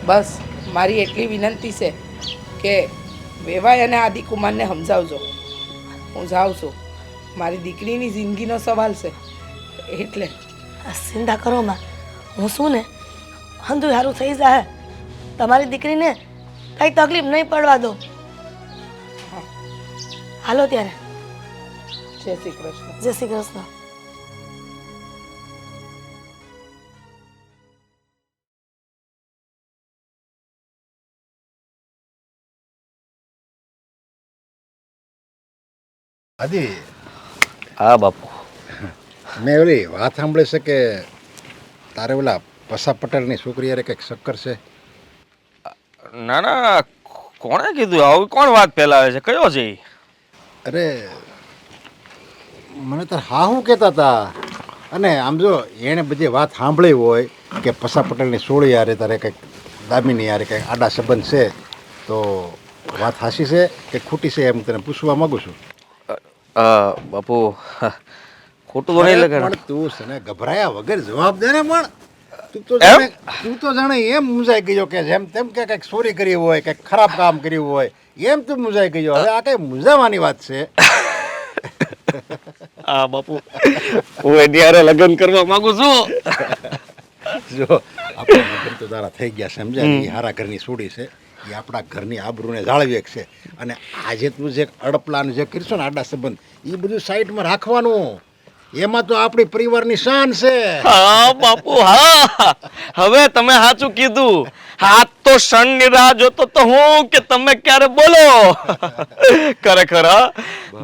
બસ મારી એટલી વિનંતી છે કે વેવાય અને આદિકુમારને સમજાવજો. હું જાઉં છું, મારી દીકરીની જિંદગીનો સવાલ છે એટલે. ચિંતા કરો માં, હું શું ને હંધું સારું થઈ જાય. તમારી દીકરીને કાંઈ તકલીફ નહીં પડવા દો. હાલો ત્યારે. જય શ્રી કૃષ્ણ. જય શ્રી કૃષ્ણ. આદિ, હા બાપુ. મેં ઓલી વાત સાંભળી છે કે તારે ઓલા પસા પટેલની છોકરી યારે કંઈક ચક્કર છે. ના ના, કોણે કીધું આવું? કોણ વાત ફેલાવે છે? કયો છે ઈ? અરે મને તાર હા શું કહેતા હતા, અને આમ જો એણે બધી વાત સાંભળી હોય કે પસા પટેલની સોળી યારે તારે કંઈક દામિની યારે કંઈક આડા સંબંધ છે, તો વાત હાસી છે કે ખોટી છે એમ તને પૂછવા માગું છું. બાપુ, ખોટું તો નહીં લગાડ. પણ તું છે ને ગભરાયા વગર જવાબ દે ને. પણ તું તો જાણે એમ મૂંઝાઈ ગયો કે જેમ તેમ કે કંઈક ચોરી કરી હોય, કંઈક ખરાબ કામ કર્યું હોય એમ તું મૂંઝાઈ ગયો. હવે આ કઈ મૂંઝાવાની વાત છે? હા બાપુ, હું એની હારે લગ્ન કરવા માંગુ છું. જો આપણે લગ્ન તો તારા થઈ ગયા, સમજાય? એ હારા ઘરની છોડી છે, એ આપણા ઘરની આબરૂને જાળવી છે. અને આજે તું જે અડપલાન જે કરશો ને આડા સંબંધ, એ બધું સાઈડમાં રાખવાનું. એમાં તો આપણી પરિવારની શાન છે. હા બાપુ, હા, હવે તમે સાચું કીધું. હાથ તો ક્ષણ ની રાહ જોતો તો હું કે તમે ક્યારે બોલો. ખરેખર હા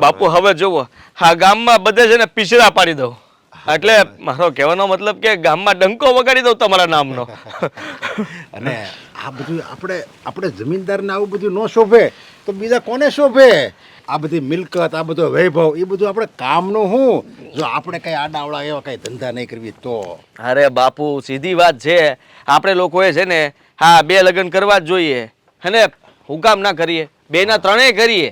બાપુ. હવે જુઓ, હા ગામમાં બધે છે ને પીછડા પાડી દઉં. એટલે મારો કહેવાનો મતલબ કે ગામમાં ડંકો વગાડી દઉં તમારા નામનો. અને આ બધું આપણે જમીનદારને આવું બધું ન શોભે તો બીજા કોને શોભે? આ બધી મિલકત, આ બધો વૈભવ, એ બધું આપણે કામનું શું? જો આપણે કઈ આડાવડા એવા કઈ ધંધા નહીં કરવી તો. અરે બાપુ, સીધી વાત છે. આપણે લોકોએ છે ને હા 2 લગ્ન કરવા જ જોઈએ. અને હું કામ ના કરીએ? 2 ના 3 કરીએ.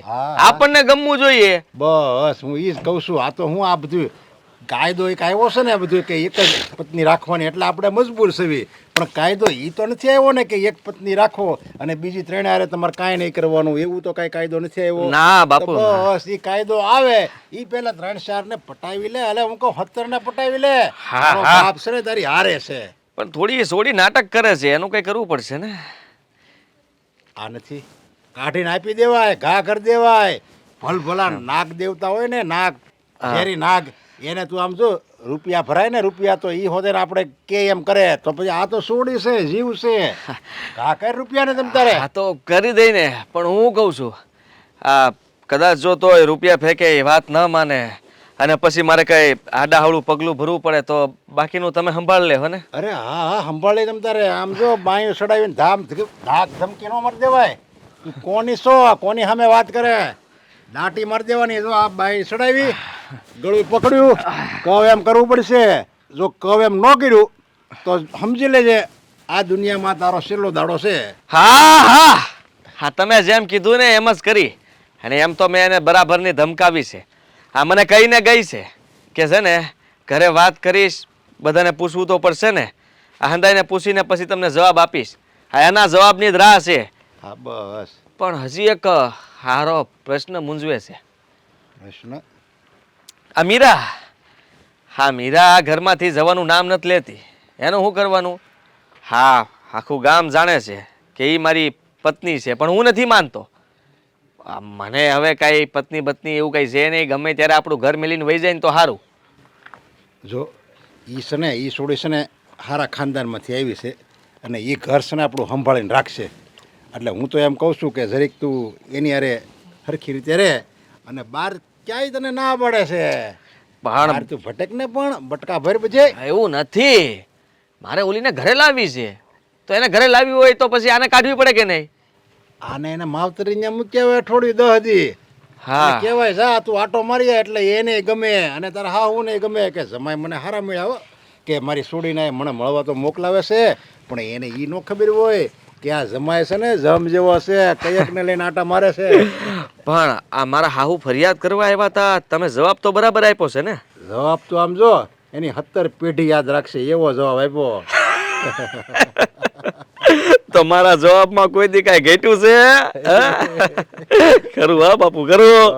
આપણને ગમવું જોઈએ. બસ હું ઈ જ કહું છું. આ તો હું આ બધું કાયદો એક આવ્યો છે ને બધું કે એક જ પત્ની રાખવાની, એટલે આપણે મજબૂર છીએ. પણ કાયદો એ તો નથી આવ્યો ને કે એક પત્ની રાખો અને બીજી 3 હારે તમારે કાંઈ નહીં કરવાનું. એવું તો કાંઈ કાયદો નથી આવ્યો. ના બાપુ, બસ એ કાયદો આવે એ પેલા 3-4 ને પટાવી લે. એટલે હું કહું 17 ને પટાવી લે. બાપ છે ને તારી હારે છે, પણ થોડી સોડી નાટક કરે છે, એનું કઈ કરવું પડશે ને. આ નથી કાઢીને આપી દેવાય, ઘા કરી દેવાય. ભલભલા નાગ દેવતા હોય ને, નાગ ઝેરી નાગ, એને તું આમ જો રૂપિયા ભરાય ને, રૂપિયા તો ઈ હોદે આપણે કે એમ કરે તો પછી આ તો સોડી છે, જીવ છે. ઘા કઈ રૂપિયા ને તમ તારે આ તો કરી દઈ ને. પણ હું કહું છું, આ કદાચ જો તોય રૂપિયા ફેંકે એ વાત ન માને અને પછી મારે કઈ આડાહળું પગલું ભરવું પડે તો બાકીનું તમે સંભાળ લે હો ને. અરે હા હા સંભાળી તમ તારે. આમ જો બાયું ચડાવીને ધાક ધમકી ન મારી દેવાય. તું કોની છો? કોની સામે વાત કરે? દાટી મારી દેવાની. જો આ બાઈ ચડાવી ગળું પકડ્યું કવ એમ કરવું પડશે. જો કવ એમ ન કર્યું તો સમજી લેજે આ દુનિયામાં તારો છેલ્લો દાડો છે. હા હા હા, તમે જેમ કીધું ને એમ જ કરી. અને એમ તો મેં એને બરાબરની ધમકાવી છે. હા, મને કહીને ગઈ છે કે છે ને ઘરે વાત કરીશ, બધાને પૂછવું તો પડશે ને. આ હંદાઈને પૂછીને પછી તમને જવાબ આપીશ. હા, એના જવાબની જ રાહ છે. હા બસ. પણ હજી એક હારો પ્રશ્ન મૂંઝવે છે. પ્રશ્ન? આ મીરા, હા મીરા આ ઘરમાંથી જવાનું નામ નથી લેતી. એનું શું કરવાનું? હા, આખું ગામ જાણે છે કે એ મારી પત્ની છે, પણ હું નથી માનતો. મને હવે કાંઈ પત્ની એવું કાંઈ છે નહીં. ગમે ત્યારે આપણું ઘર મેલીને વહી જાય ને તો સારું. જો એ છે ને એ છોડી છે ને સારા ખાનદાનમાંથી આવી છે અને એ ઘર છે ને આપણું સંભાળીને રાખશે. એટલે હું તો એમ કહું છું કે જરીક તું એની હારે સરખી રીતે રહે અને બહાર ક્યાંય તને ના પડે છે. પણ તું ભટક ને પણ બટકા ભર બજે. એવું નથી. મારે ઓલીને ઘરે લાવવી છે. તો એને ઘરે લાવવી હોય તો પછી આને કાઢવી પડે કે નહીં? આને એને માવતરી ને મૂક્યા હોય અઠવાડિયું 10 દી. હા, કહેવાય જા તું આટો મારી જાય એટલે એને ગમે અને તારા હાહુ ને ગમે કે જમાઈ મને હારા મળ્યા હો કે મારી છોડીને મને મળવા તો મોકલાવે છે, પણ એને એ ન ખબર હોય કે આ જમાય છે ને જમ જેવો છે, કયકને લઈને આટા મારે છે. પણ આ મારા હાહુ ફરિયાદ કરવા આવ્યા હતા, તમે જવાબ તો બરાબર આપ્યો છે ને? જવાબ તો આમ જો એની 70 પેઢી યાદ રાખશે એવો જવાબ આપ્યો. તો મારા જવાબમાં કોઈ દી કાંઈ ઘટ્યું છે? ખરું હા બાપુ, ખરું.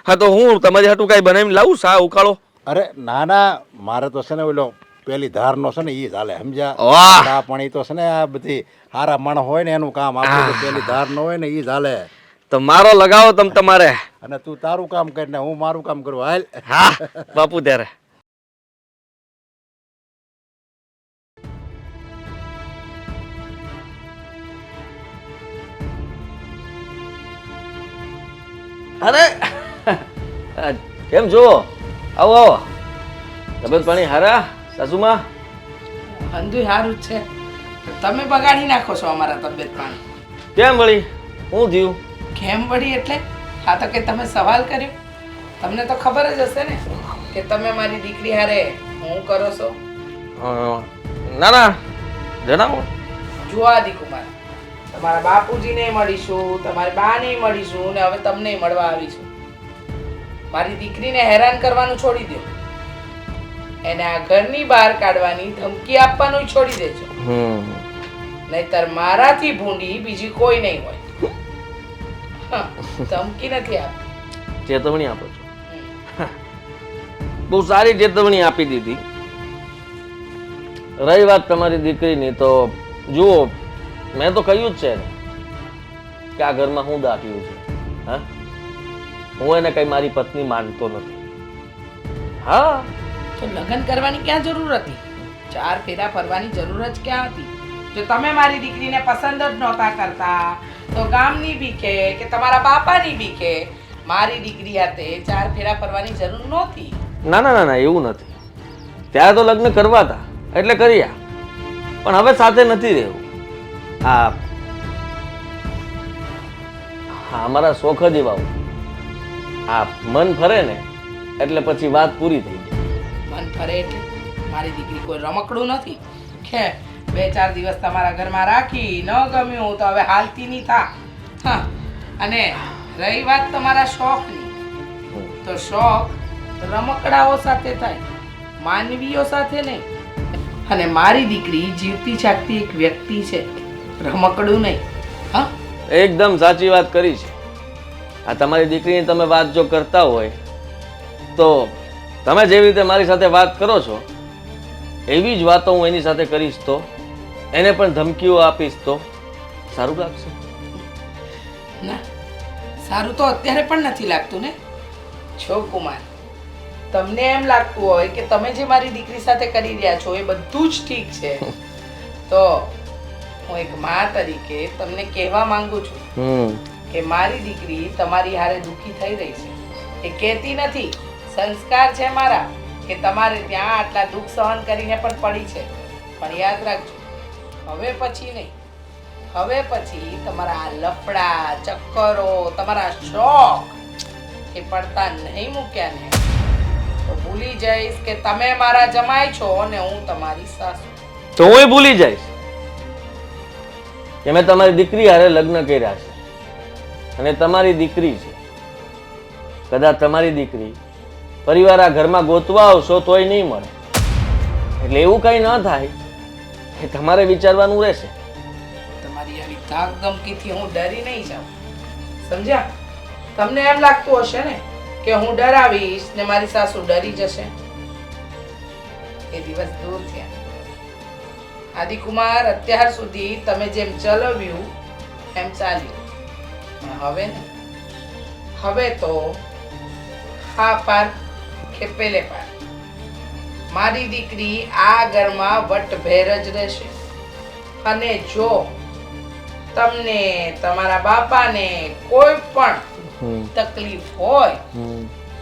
હા, તો હું તમારી હાટું કાંઈ બનાવીને લાવું? સા ઉકાળો? અરે ના ના, મારે તો છે ને ઓલો પેલી ધારનો છે ને એ ચાલે સમજ્યા. વાહ! ચા પાણી તો છે ને આ બધી હારા માણસ હોય ને એનું કામ. આપણે તો પેલી ધારનો હોય ને એ ચાલે. તો મારો લગાવો તમે તમારે. અને તું તારું કામ કરીને હું મારું કામ કરું. હાલ. હા બાપુ, ત્યારે અરે કેમ છો? આવો આવો. તબિયત પાણી હારા સાસુમાં? હંધુય સારું જ છે. તમે બગાડી નાખો છો અમારા તબિયત પાણી. કેમ વળી? શું થયું? કેમ વળી એટલે? હા તો કે તમે સવાલ કર્યો. તમને તો ખબર જ હશે ને કે તમે મારી દીકરી હારે હું કરો છો. ના ના, જણાવો. જુઓ આદિકુમાર, તમારા બાપુજીને મળીશું, તમારી બાને મળીશું ને હવે તમને મળવા આવીશું. મારી દીકરીને હેરાન કરવાનું છોડી દો. એને આ ઘરની બહાર કાઢવાની ધમકી આપવાનું છોડી દેજો. નહીતર મારાથી ભૂંડી બીજી કોઈ નહીં હોય. હા, ધમકી નથી આપી, ચેતવણી આપો છો. બહુ સારી ચેતવણી આપી દીધી. રહી વાત તમારી દીકરીની, તો જુઓ મેં તો કહ્યું જ છે ને કે આ ઘરમાં હું દાખ્યું છે. હા, હું એને કઈ મારી પત્ની માનતો નથી. હા, તો લગ્ન કરવાની ક્યાં જરૂર હતી? 4 ફેરા ફરવાની જરૂર જ ક્યાં હતી? જો તમે મારી દીકરીને પસંદ જ નહોતા કરતા તો ગામની બીકે કે તમારા બાપાની બીકે મારી દીકરી હાથે 4 ફેરા ફરવાની જરૂર નહોતી. ના ના ના ના, એવું નથી. ત્યારે તો લગ્ન કરવા હતા એટલે કર્યા, પણ હવે સાથે નથી રહેવું. હા, અમારા શોખ જ એવા હોય. હા, મન ફરે ને એટલે પછી વાત પૂરી થઈ જાય. મન ફરે એટલે મારી દીકરી કોઈ રમકડું નથી કે 2-4 દિવસ તમારા ઘરમાં રાખી ન ગમ્યું તો હવે હાલતી નહીં થા. હા, અને રહી વાત તમારા શોખની, તો શોખ રમકડાઓ સાથે થાય, માનવીઓ સાથે નહીં. અને મારી દીકરી જીવતી જાગતી એક વ્યક્તિ છે, રમકડું નહીં. હા, એકદમ સાચી વાત કરી છે. આ તમારી દીકરીની તમે વાત જો કરતા હોય તો તમે જેવી રીતે મારી સાથે વાત કરો છો એવી જ વાતો હું એની સાથે કરીશ તો એને પણ ધમકીઓ આપીશ તો સારું લાગશે? ના, સારું તો અત્યારે પણ નથી લાગતું ને. છો કુમાર, તમને એમ લાગતું હોય કે તમે જે મારી દીકરી સાથે કરી રહ્યા છો એ બધું જ ઠીક છે, તો હું એક મા તરીકે તમને કહેવા માંગુ છું કે મારી દીકરી તમારી હારે દુઃખી થઈ રહી છે. એ કહેતી નથી, સંસ્કાર છે મારા કે તમારે ત્યાં આટલા દુઃખ સહન કરીને પણ પડી છે. પણ યાદ રાખજો, હવે પછી નહીં, હવે પછી તમારા લફડા ચક્કરો, તમારા શોખ એ પડતા નહીં મૂક્યા ને ભૂલી જઈશ કે તમે મારા જમાઈ છો અને હું તમારી સાસુ. તો હું ભૂલી જઈશ કે મેં તમારી દીકરી હારે લગ્ન કર્યા છે અને તમારી દીકરી છે. કદાચ તમારી દીકરી પરિવાર આ ઘરમાં ગોતવા આવશો તોય નહીં મળે. એટલે એવું કઈ ન થાય એ તમારે વિચારવાનું રહેશે. તમારી આવી ધાક ધમકીથી હું ડરી નહીં જાઉં, સમજ્યા? તમને એમ લાગતું હશે ને કે હું ડરાવીશ ને મારી સાસુ ડરી જશે. એ દિવસ દૂર થયા. આદિકુમાર, અત્યાર સુધી તમે જેમ ચલાવ્યું એમ ચાલ્યું, પણ હવે ને, હવે તો હા પાર કે પેલે પાર. મારી દીકરી આ ઘરમાં વટભેર જ રહેશે. અને જો તમને તમારા બાપાને કોઈ પણ તકલીફ હોય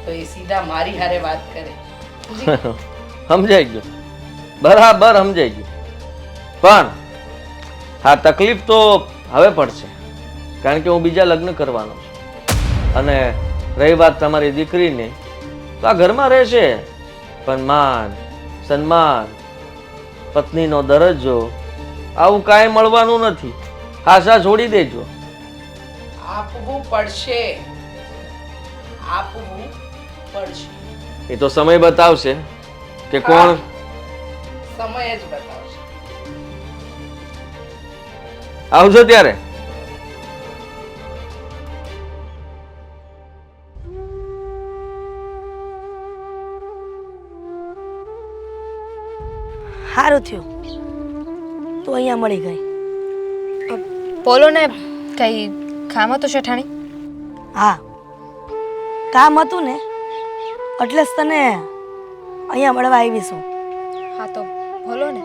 તો એ સીધા મારી હારે વાત કરે. સમજાઈ ગયું, બરાબર સમજાઈ ગયું. પણ હા, તકલીફ તો હવે પડશે, કારણ કે હું બીજા લગ્ન કરવાનો છું. અને રહી વાત તમારી દીકરીની, તો આ ઘરમાં રહેશે, પણ માન સન્માન પત્નીનો દરજ્જો આવું કાંઈ મળવાનું નથી. આશા છોડી દેજો. આપવું પડશે, આપવું પડશે. એ તો સમય બતાવશે કે કોણ. સમય જ બતાવશે. આવજો ત્યારે. સારું થયું તું અહીંયા મળી ગઈ. બોલો ને, કઈ કામ હતું શેઠાણી? હા, કામ હતું ને એટલે જ તને અહીંયા મળવા આવી છું. હા તો બોલો ને.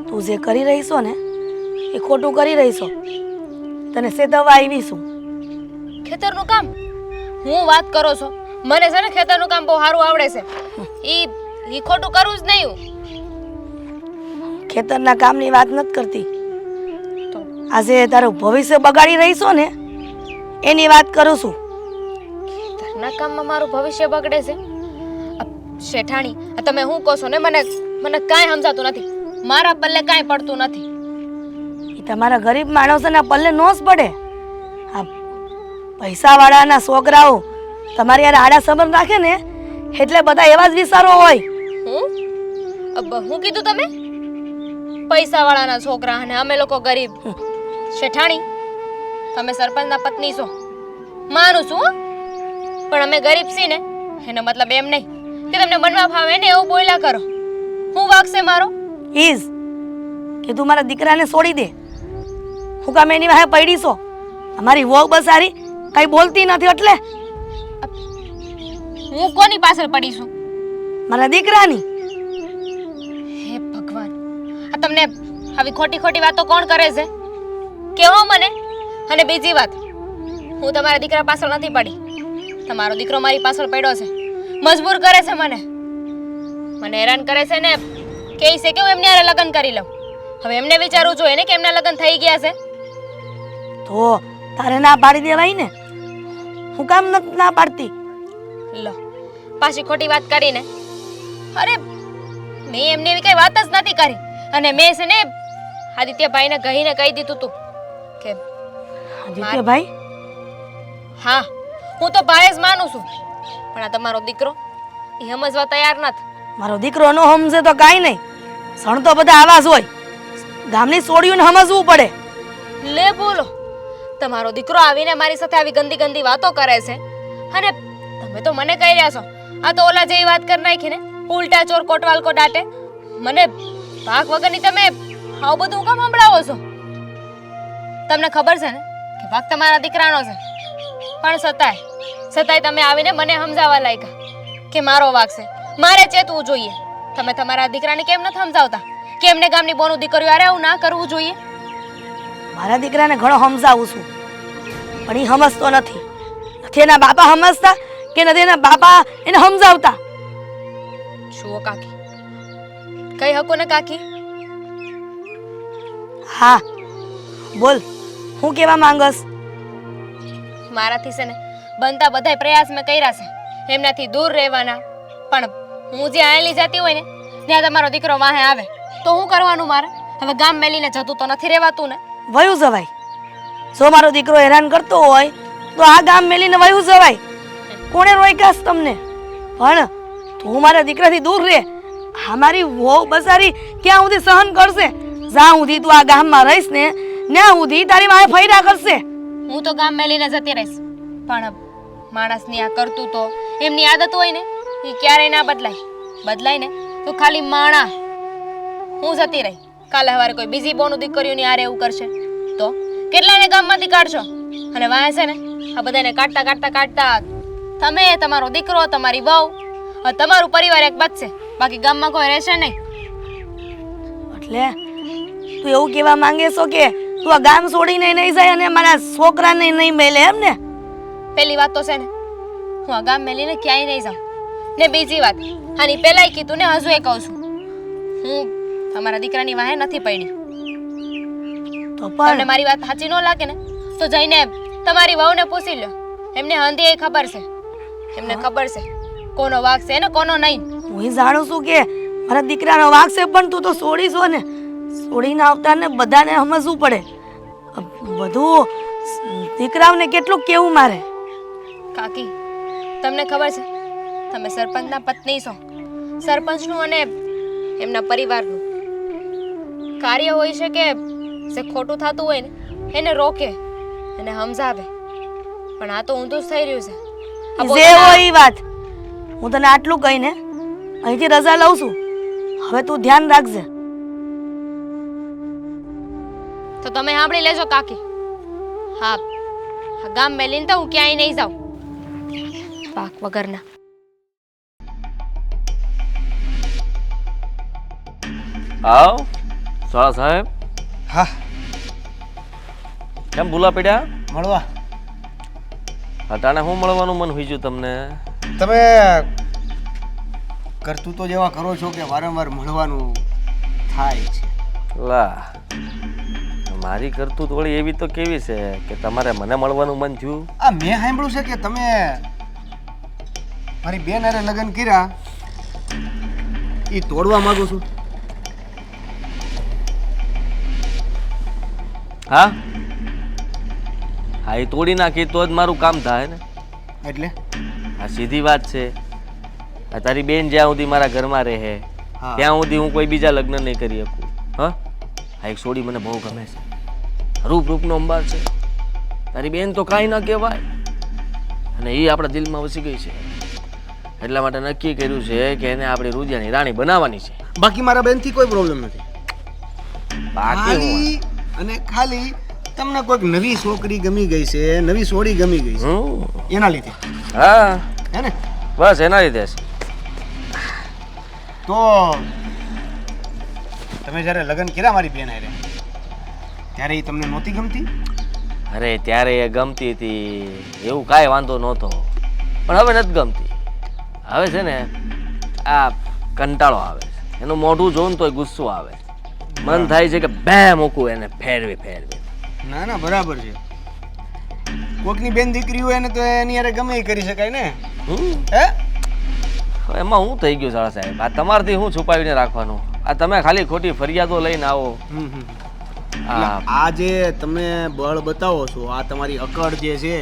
તું જે કરી રહી છો ને એ ખોટું કરી રહી છો. તને સેતવવા આવી છું. ખેતરનું કામ? હું વાત કરો છો? મને છે ને ખેતરનું કામ બહુ સારું આવડે છે. ઈ ખોટું કરવું જ નહીં. હું ખેતરના કામની વાત નથી કરતી. આજે તારું ભવિષ્ય બગાડી રહી છો ને એની વાત કરું છું. ખેતરના કામમાં મારું ભવિષ્ય બગડે છે? શેઠાણી, તમે શું કહો છો ને, મને કાંઈ સમજાતું નથી. મારા પલ્લે કાંઈ પડતું નથી. એ તમારા ગરીબ માણસોના પલ્લે નો જ પડે. આ પૈસાવાળાના છોકરાઓ તમારી યાર આડા સંબંધ રાખે ને એટલે બધા એવા જ વિચારો હોય. હું કીધું તમે? પૈસાવાળાના છોકરા અને અમે લોકો ગરીબ. શેઠાણી, તમે સરપંચના પત્ની છો, માનું છું, પણ અમે ગરીબ છીએ ને એનો મતલબ એમ નહીં કે તમને બનવા ફાવે ને એવું બોલ્યા કરો. હું વાગશે મારો? ઈઝ કે તું મારા દીકરાને છોડી દે. હું કામ એની વાહે પડી છો? અમારી વહુ બસારી કઈ બોલતી નથી એટલે હું કોની પાછળ પડી છું? મારા દીકરાની. હે ભગવાન, આ તમને આવી ખોટી ખોટી વાતો કોણ કરે છે? કેવો મને. અને બીજી વાત, હું તમારા દીકરા પાછળ નથી પડી. તમારો દીકરો મારી પાછળ પડ્યો છે, મજબૂર કરે છે મને હેરાન કરે છે ને કહે છે કે હું એમને હારે લગ્ન કરી લઉં. હવે એમને વિચારવું જોઈએ ને કે એમના લગ્ન થઈ ગયા છે. તો તારે ના પાડી દેવાય ને. હું કામ ના પાડતી? લો, પાછી ખોટી વાત કરીને. અરે મેં એમને એવી કઈ વાત જ નથી કરી. અને મેં છે ને આદિત્યભાઈને કહીને કહી દીધું તું કે આદિત્યભાઈ? હા, હું તો ભાઈ જ માનું છું, પણ આ તમારો દીકરો એ સમજવા તૈયાર નથી. મારો દીકરો નો સમજે તો કાંઈ નહીં. સણ તો બધા આવા જ હોય. ગામની છોડીઓને સમજવું પડે. લે બોલો, તમારો દીકરો આવીને મારી સાથે આવી ગંદી ગંદી વાતો કરે છે અને તમે તો મને કહી રહ્યા છો આ તો ઓલા જેવી વાત કરી નાખી ને, ઉલટા ચોર કોટવાલ કો ડાટે. મને ભાગ વગરની તમે આવું બધું કેમ સંભળાવો છો? તમને ખબર છે ને કે ભાગ તમારા દીકરાનો છે, પણ છતાંય તમે આવીને મને સમજાવવા લાગ્યા કે મારો વાગ છે, મારે ચેતવું જોઈએ. તમે તમારા દીકરાને કેમ નથી સમજાવતા કે એમને ગામની બોનું દીકરીઓ અરે આવું ના કરવું જોઈએ? મારા દીકરાને ઘણો સમજાવું છું, પણ એ સમજતો નથી. નથી એના બાપા સમજતા કે નથી એના બાપા એને સમજાવતા. જુઓ કાકી, કઈ હકો ને કાકી? હા બોલ, હું કેવા માંગસ? મારાથી છે ને બનતા બધાય પ્રયાસ મેં કર્યા છે એમનાથી દૂર રહેવાના, પણ હું જે આયેલી જતી હોય ને ત્યાં તમારો દીકરો વાહે આવે તો હું કરવાનું મારે? હવે ગામ મેલીને જતું તો નથી રહેવાતું ને. વયું જવાય. જો મારો દીકરો હેરાન કરતો હોય તો આ ગામ મેલીને વયું જવાય. કોણે રોક્યાસ તમને? પણ તું મારા દીકરાથી દૂર રહે. આ મારી વહુ બસારી ક્યાં સુધી સહન કરશે? જ્યાં સુધી તું આ ગામમાં રહીશ ને ત્યાં સુધી તારી માએ ફૈરા કરશે. હું તો ગામ મેલીને જતી રહીશ, પણ માણસની આ કરતું તો એમની આદત હોય ને એ ક્યારેય ના બદલાય. બદલાય ને તો ખાલી માણા. હું જતી રહી, કાલે સવારે કોઈ બીજી બોનું દીકરીઓની આરે એવું કરશે તો કેટલાને ગામમાંથી કાઢશો? અને વાંહે છે ને આ બધાને કાઢતા કાઢતા કાઢતા તમે, તમારો દીકરો, તમારી વહુ, તમારું પરિવાર એક બચશે, બાકી ગામમાં કોઈ રહેશે નહીં. એટલે તું એવું કહેવા માંગે છો કે તું આ ગામ છોડીને નહીં જાય અને મારા છોકરાને નહીં મેલે એમ ને? પહેલી વાત તો છે ને હું આ ગામ મેલીને ક્યાંય નહીં જાઉં. ને બીજી વાત, આની પહેલાંય કીધું ને હજુ એ કહું છું, હું તમારા દીકરાની વાહે નથી પડી. તો તમને પણ મારી વાત સાચી ન લાગે ને તો જઈને તમારી વહુને પૂછી લો. એમને હંધી એ ખબર છે, એમને ખબર છે કોનો વાગ છે ને કોનો નહીં. હું જાણું છું કે મારા દીકરાનો વાગ છે, પણ તું તો છોડીશો ને. છોડીને આવતા ને બધાને સમજવું પડે. બધું દીકરાઓને કેટલું કેવું મારે. કાકી, તમને ખબર છે તમે સરપંચના પત્ની છો. સરપંચનું અને એમના પરિવારનું કાર્ય હોય છે કે જે ખોટું થતું હોય ને એને રોકે અને સમજાવે, પણ આ તો ઊંધું જ થઈ રહ્યું છે. આ જે પોતાના- હોય એ વાત. હું તને આટલું કહીને અહીંથી રજા લઉં છું. હવે તું ધ્યાન રાખજે. તો તમે સાંભળી લેજો કાકી. હા, આ ગામ મેલીને તો હું ક્યાંય નહીં જાઉં. પાક વગરના. આવ શાળા સાહેબ, હા કેમ ભૂલા પડ્યા? મળવા હટાણે હું મળવાનું મન હોય છું તમને? તમે કરતૂતો જેવા કરો છો કે વારંવાર મળવાનું થાય છે. લા, મારી કરતું થોડી એવી તો કેવી છે કે તમારે મને મળવાનું મન થયું? આ મેં સાંભળ્યું છે કે તમે મારી બેન હારે લગ્ન કર્યા એ તોડવા માંગો છો. હા હા, એ તોડી નાખી તો જ મારું કામ થાય ને. એટલે આ સીધી વાત છે. આ તારી બેન જ્યાં સુધી મારા ઘરમાં રહે હા. ત્યાં સુધી હું કોઈ બીજા લગ્ન નહીં કરી શકું. હા, આ એક છોડી મને બહુ ગમે છે. રૂપનો અંબાર છે. તારી બેન તો કાંઈ ન કહેવાય, અને એ આપણા દિલમાં વસી ગઈ છે. એટલા માટે નક્કી કર્યું છે કે એને આપણી રૂજિયાની રાણી બનાવવાની છે. બાકી મારા બેનથી કોઈ પ્રોબ્લેમ નથી. બાકી હું ખાલી અને ખાલી તમને કોઈક નવી છોકરી ગમી ગઈ છે, નવી છોડી ગમી ગઈ છે એના લીધે, હા, હે ને? બસ એના લીધે છે. તો તમે જ્યારે લગ્ન કર્યા મારી બેન હારે ત્યારે એ તમને નહોતી ગમતી? અરે ત્યારે એ ગમતી હતી, એવું કાંઈ વાંધો નહોતો, પણ હવે નથી ગમતી. હવે છે ને આ કંટાળો આવે છે. એનું મોઢું જોઉં તોય ગુસ્સો આવે. મન થાય છે કે બે મૂકું એને ફેરવી ફેરવી. ના ના, બરાબર છે. કોકની બેન દીકરી હોય ને તો એની હારે ગમે એ કરી શકાય ને, હે? હવે એમાં હું થઈ ગયું સાળા સાહેબ? આ તમારથી હું છુપાવીને રાખવાનું? આ તમે ખાલી ખોટી ફરિયાદો લઈને આવો. એટલે આ જે તમે બળ બતાવો છો, આ તમારી અકડ જે છે,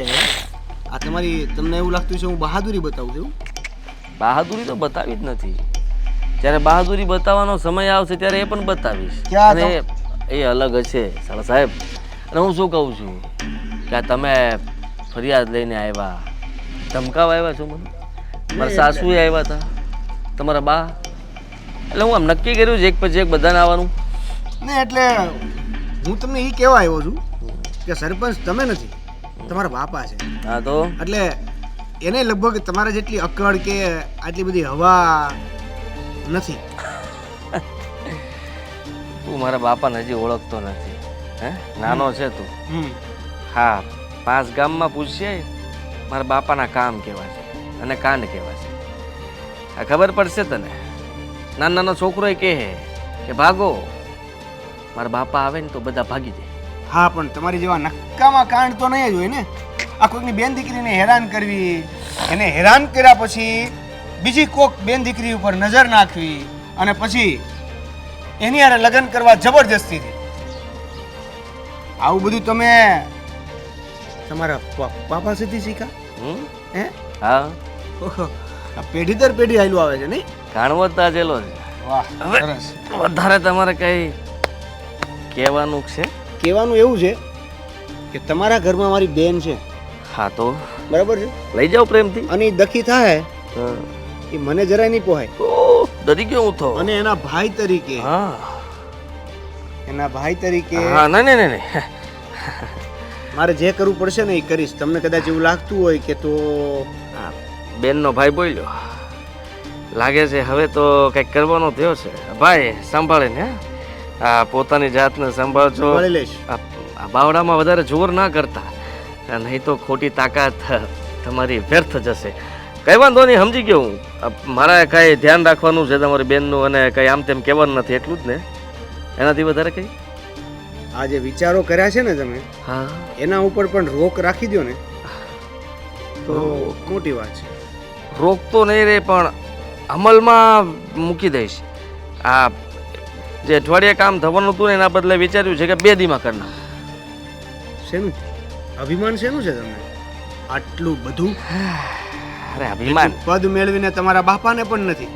આ તમારી, તમને એવું લાગતું છે હું બહાદુરી બતાવું છું? બહાદુરી તો બતાવી જ નથી. જ્યારે બહાદુરી બતાવવાનો સમય આવશે ત્યારે એ પણ બતાવીશ. ક્યાં અને એ અલગ હશે સાળા સાહેબ. અને હું શું કહું છું કે આ તમે ફરિયાદ લઈને આવ્યા, ધમકાવા આવ્યા છો મને? મારા સાસુએ આવ્યા હતા, તમારા બા. એટલે હું આમ નક્કી કર્યું છે એક પછી એક બધાને આવવાનું. ને એટલે હું તમને એ કહેવા આવ્યો છું કે સરપંચ તમે નથી, તમારા બાપા છે. હા તો એટલે એને લગભગ તમારા જેટલી અકડ કે આટલી બધી હવા નથી. તું મારા બાપાને હજી ઓળખતો નથી, હે? નાનો છે તું. હમ હા, 5 ગામમાં પૂછીએ મારા બાપાના કામ કેવા છે અને કાંડ કેવા છે. આ ખબર પડશે તને. નાનો છોકરો કહે કે ભાગો, મારા બાપા આવે ને તો બધા ભાગી જાય. હા, પણ તમારી જેવા નક્કામાં કાંડ તો નહીં જ હોય ને. આ કોઈકની બેન દીકરીને હેરાન કરવી, એને હેરાન કર્યા પછી બીજી કોક બેન દીકરી ઉપર નજર નાખવી અને પછી એની હારે લગ્ન કરવા જબરજસ્તીથી. આવું બધું તમે તમારા પાપા સુધી શીખ્યા? હમ? હે? હા ઓહો, આ પેઢી દર પેઢી આયલું આવે છે નહીં? ઘાણવો તાજેલો છે. વાહ, હવે સરસ. વધારે તમારે કઈ કહેવાનું છે? કહેવાનું એવું છે કે તમારા ઘરમાં મારી બેન છે, હા તો બરાબર છે, લઈ જાઓ પ્રેમથી. અને ઈ દખી થાય હા. એ મને જરાય નહીં પોહાય. ઓહ, ડરી ગયો હું તો. અને એના ભાઈ તરીકે હા એના ભાઈ તરીકે હા નહીં નહીં નહીં નહીં. મારે જે કરવું પડશે ને એ કરીશ. તમને કદાચ એવું લાગતું હોય કે તો હા, બેનનો ભાઈ બોલ્યો લાગે છે હવે તો કંઈક કરવાનો થયો છે. ભાઈ સંભાળીને હે? આ પોતાની જાતને સંભાળજો. મળી લઈશ. આ બાવડામાં વધારે જોર ના કરતા, નહીં તો ખોટી તાકાત તમારી વ્યર્થ જશે. કઈ વાંધો નહીં, સમજી ગયો હું. મારે કાંઈ ધ્યાન રાખવાનું છે તમારી બેનનું, અને કંઈ આમ તેમ કહેવાનું નથી, એટલું જ ને. એનાથી વધારે કંઈ? આ જે વિચારો કર્યા છે ને તમે, હા, એના ઉપર પણ રોક રાખી દો ને તો મોટી વાત છે. રોક તો નહીં રે, પણ અમલમાં મૂકી દઈશ. આ જે અઠવાડિયે કામ થવાનું હતું ને એના બદલે વિચાર્યું છે કે 2 દીમાં કરી નાખું. શેનું અભિમાન શેનું છે તમને? આટલું બધું અરે અભિમાન પદ મેળવીને તમારા બાપાને પણ નથી.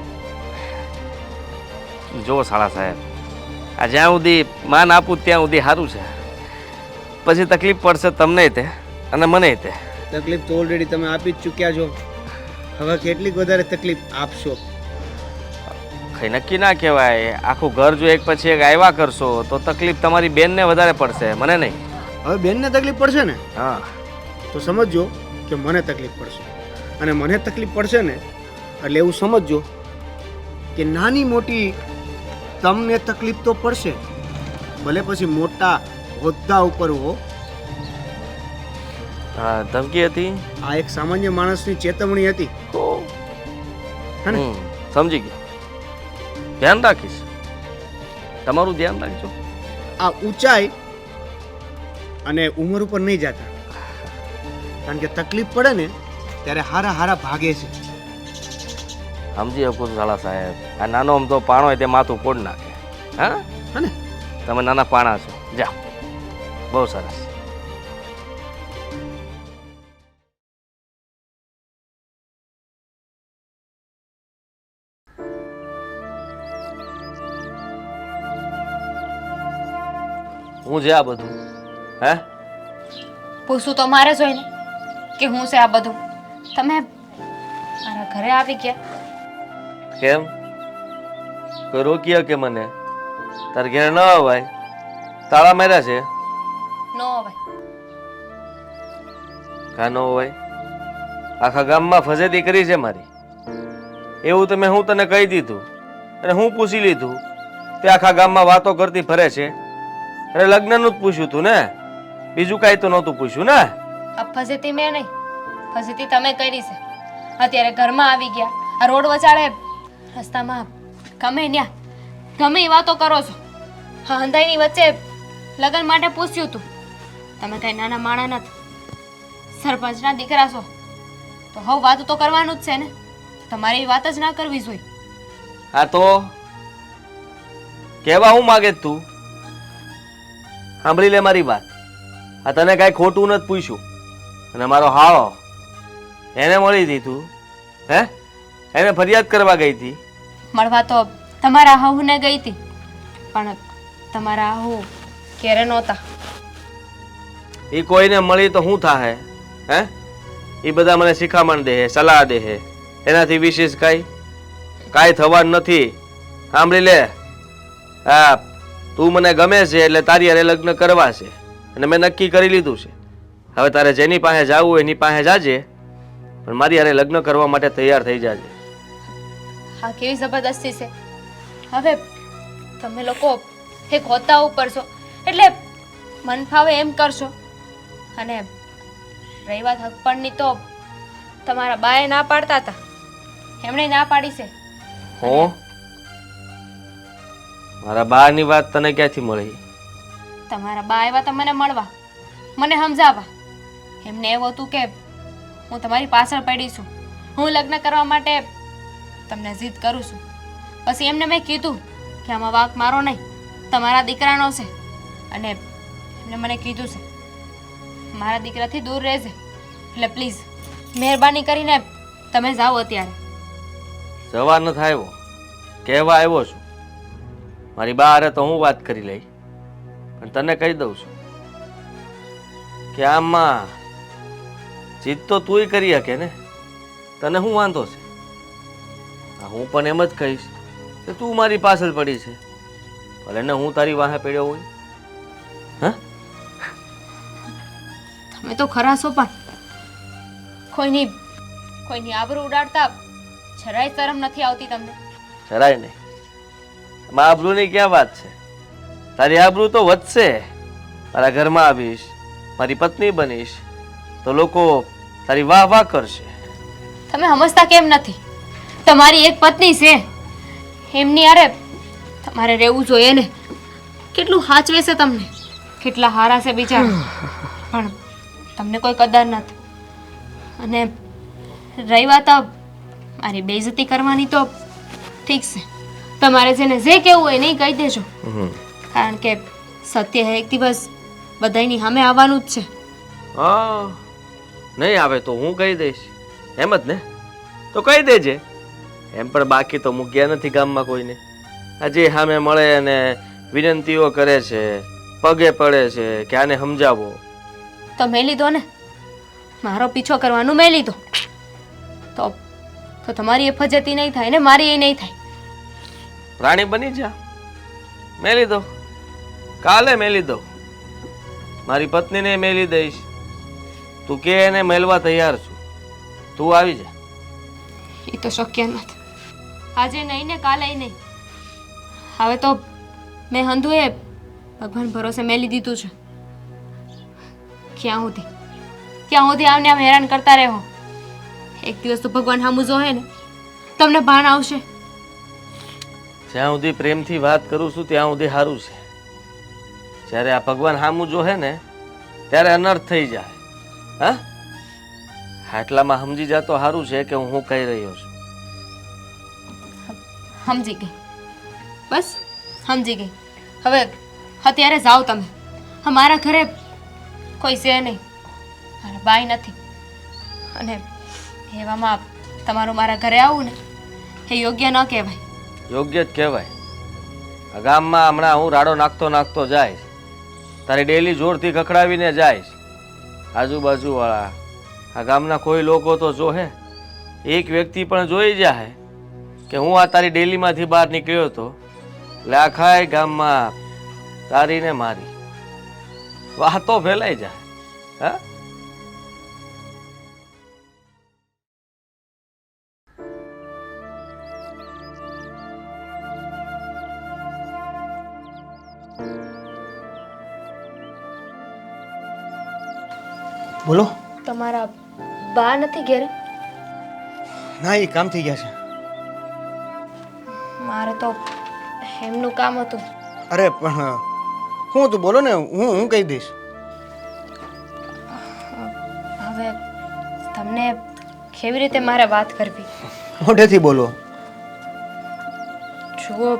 જો સાળા સાહેબ, આ જ્યાં સુધી માન આપું ત્યાં સુધી સારું છે, પછી તકલીફ પડશે તમને તે અને મને તે. તકલીફ તો ઓલરેડી તમે આપી જ ચૂક્યા છો. હવે કેટલીક વધારે તકલીફ આપશો? કઈ નક્કી ના કહેવાય. આખું ઘર જો એક પછી એક આવ્યા કરશો તો તકલીફ તમારી બેનને વધારે પડશે, મને નહીં. હવે બેનને તકલીફ પડશે ને હા, તો સમજજો કે મને તકલીફ પડશે. અને મને તકલીફ પડશે ને એટલે એવું સમજજો કે નાની મોટી તમને તકલીફ તો પડશે, ભલે પછી મોટા હોદ્દા ઉપર હો. હા, ધમકી હતી. આ એક સામાન્ય માણસની ચેતવણી હતી. હે ને? સમજી ગયો, ધ્યાન રાખીશ. તમારું ધ્યાન રાખજો. આ ઊંચાઈ અને ઉંમર ઉપર નહીં જતા, કારણ કે તકલીફ પડે ને ત્યારે હારા હારા ભાગે છે. સમજી શકું છું સાળા સાહેબ. આ નાનો અમથો પાણો હોય તે માથું ફોડ નાખે. હા, હે ને? તમે નાના પાણા છો. જાઓ, બહુ સરસ. હું છે આ બધું? હે, પૂછવું તો મારે જ હોય ને કે હું છે આ બધું. તમે મારા ઘરે આવી ગયા. કેમ? કોઈ રોકી કે મને? તાર ઘેર ન અવાય? તાળા માર્યા છે? નો હવે કા ન હોય? આખા ગામમાં ફજેતી કરી છે મારી. એવું તમે હું તને કહી દીધું અને હું પૂછી લીધું તે આખા ગામમાં વાતો કરતી ફરે છે. અરે લગ્નનું જ પૂછ્યું તું ને, બીજું કાંઈ તો નહોતું પૂછ્યું ને. આ ફજેતી મેં નહીં, ફજેતી તમે કરી છે. અત્યારે ઘરમાં આવી ગયા, આ રોડ વચાળે રસ્તામાં ગમે ન્યા ગમે એ વાતો કરો છો. હા, હંધાઈની વચ્ચે લગ્ન માટે પૂછ્યું તું. તમે કઈ નાના માણા નથી, સરપંચના દીકરા છો તો હવે વાતો તો કરવાનું જ છે ને. તમારી વાત જ ના કરવી જોઈએ. હા તો કહેવા હું માગે તું? સાંભળી લે મારી વાત. આ તને કાંઈ ખોટું નથી પૂછ્યું, અને મારો હાળો એને મળી દીધું. હે, એને ફરિયાદ કરવા ગઈ હતી. મળવા તો તમારા હાહુને ગઈ હતી, પણ તમારા હાહુ ક્યારે નહોતા. એ કોઈને મળી તો શું થાય? હે, એ બધા મને શિખામણ દે, સલાહ દે. એનાથી વિશેષ કાંઈ થવાનું નથી. સાંભળી લે, હા, તું મને ગમે છે એટલે તારી હારે લગ્ન કરવા છે, અને મેં નક્કી કરી લીધું છે. હવે તારે જેની પાસે જવું હોય એની પાસે જાજે, પણ મારી હારે લગ્ન કરવા માટે તૈયાર થઈ જાજે. હા, કેવી જબરદસ્તી છે. હવે તમે લોકો એક હોદ્દા ઉપર છો એટલે મન ફાવે એમ કરશો. અને રહી વાત હકપણની, તો તમારા બાએ ના પાડતા હતા, એમણે ના પાડી છે. હું મારા બાની વાત તને ક્યાંથી મળી? તમારા બા આવ્યા હતા મને મળવા, મને સમજાવવા. એમને એવું હતું કે હું તમારી પાછળ પડી છું, હું લગ્ન કરવા માટે તમને જીદ કરું છું. પછી એમને મેં કીધું કે આમાં વાંક મારો નહીં, તમારા દીકરાનો છે. અને એમને મને કીધું છે મારા દીકરાથી દૂર રહેજે. એટલે પ્લીઝ મહેરબાની કરીને તમે જાઓ અત્યારે. જવા ન થાય કહેવા આવ્યો છું. મારી બા હારે તો હું વાત કરી લઈ, પણ તને કહી દઉં છું કે આમાં જીત તો તુંય કરી શકે ને. તને શું વાંધો છે? હું પણ એમ જ કહીશ કે તું મારી પાછળ પડી છે, ભલે ને હું તારી વાહે પડ્યો હોય. હા, તમે તો ખરા છો, પણ કોઈની આબરૂ ઉડાડતા જરાય શરમ નથી આવતી તમને? જરાય નહીં. એમાં આબરૂની ક્યાં વાત છે? તારી આબરૂ તો વધશે. મારા ઘરમાં આવીશ, મારી પત્ની બનીશ તો લોકો તારી વાહ વાહ કરશે. તમે સમજતા કેમ નથી? તમારી એક પત્ની છે, એમની અરે તમારે રહેવું જોઈએ ને. કેટલું સાચવે છે તમને, કેટલા હારા છે બિચારા, પણ તમને કોઈ કદર નથી. અને રહી વાત મારી બેઇજ્જતી કરવાની, તો ઠીક છે, તમારે જેને જે કહેવું હોય નહીં કહી દેજો. કારણ કે સત્ય એક દિવસ બધાની સામે આવવાનું જ છે. હા, નહીં આવે તો હું કહી દઈશ. એમ જ ને? તો કહી દેજે. એમ પણ બાકી તો મૂક્યા નથી ગામમાં કોઈને. આજે સામે મળે અને વિનંતીઓ કરે છે, પગે પડે છે કે આને સમજાવો. તો મેં લીધો ને, મારો પીછો કરવાનું મેં લીધો. તો તમારી એ ફજેતી નહીં થાય ને મારી એ નહીં થાય. રાણી બની જા. મેલી દો, કાલે મેલી દો. મારી પત્નીને મેલી દઈશ. તું કે એને મેલવા તૈયાર છું, તું આવી જા. એ તો શક્ય નથી. આજે નહીં ને કાલે નહીં. હવે તો મેં હંધુએ ભગવાન ભરોસે મેલી દીધું છે. ક્યાં સુધી આવને આમ હેરાન કરતા રહો? એક દિવસ તો ભગવાન સામું જોહે ને, તમને ભાન આવશે. જ્યાં સુધી પ્રેમથી વાત કરું છું ત્યાં સુધી સારું છે. જ્યારે આ ભગવાન સામું જોહે ને ત્યારે અનર્થ થઈ જાય. હા, આટલામાં સમજી જા તો સારું છે કે હું કહી રહ્યો છું. સમજી ગઈ, બસ સમજી ગઈ. હવે અત્યારે જાઓ તમે. મારા ઘરે કોઈ છે નહીં, મારા બાઈ નથી, અને એવામાં તમારું મારા ઘરે આવું ને એ યોગ્ય ન કહેવાય. યોગ્ય જ કહેવાય. આ ગામમાં હમણાં હું રાડો નાખતો જઈશ, તારી ડેલી જોરથી ખખડાવીને જઈશ. આજુબાજુવાળા આ ગામના કોઈ લોકો તો જોહે, એક વ્યક્તિ પણ જોઈ જાય કે હું આ તારી ડેલીમાંથી બહાર નીકળ્યો હતો, એટલે આખા ગામમાં તારી ને મારી વાતો ફેલાઈ જાય. હા, બોલો. તમારા બા નથી ઘેરે? ના, એ કામ થઈ ગયા છે. મારે તો એમનું કામ હતું. અરે પણ હું તું બોલો ને, હું કહી દઈશ. હવે તમને કેવી રીતે મારે વાત કરવી? મોઢેથી બોલો. જુઓ,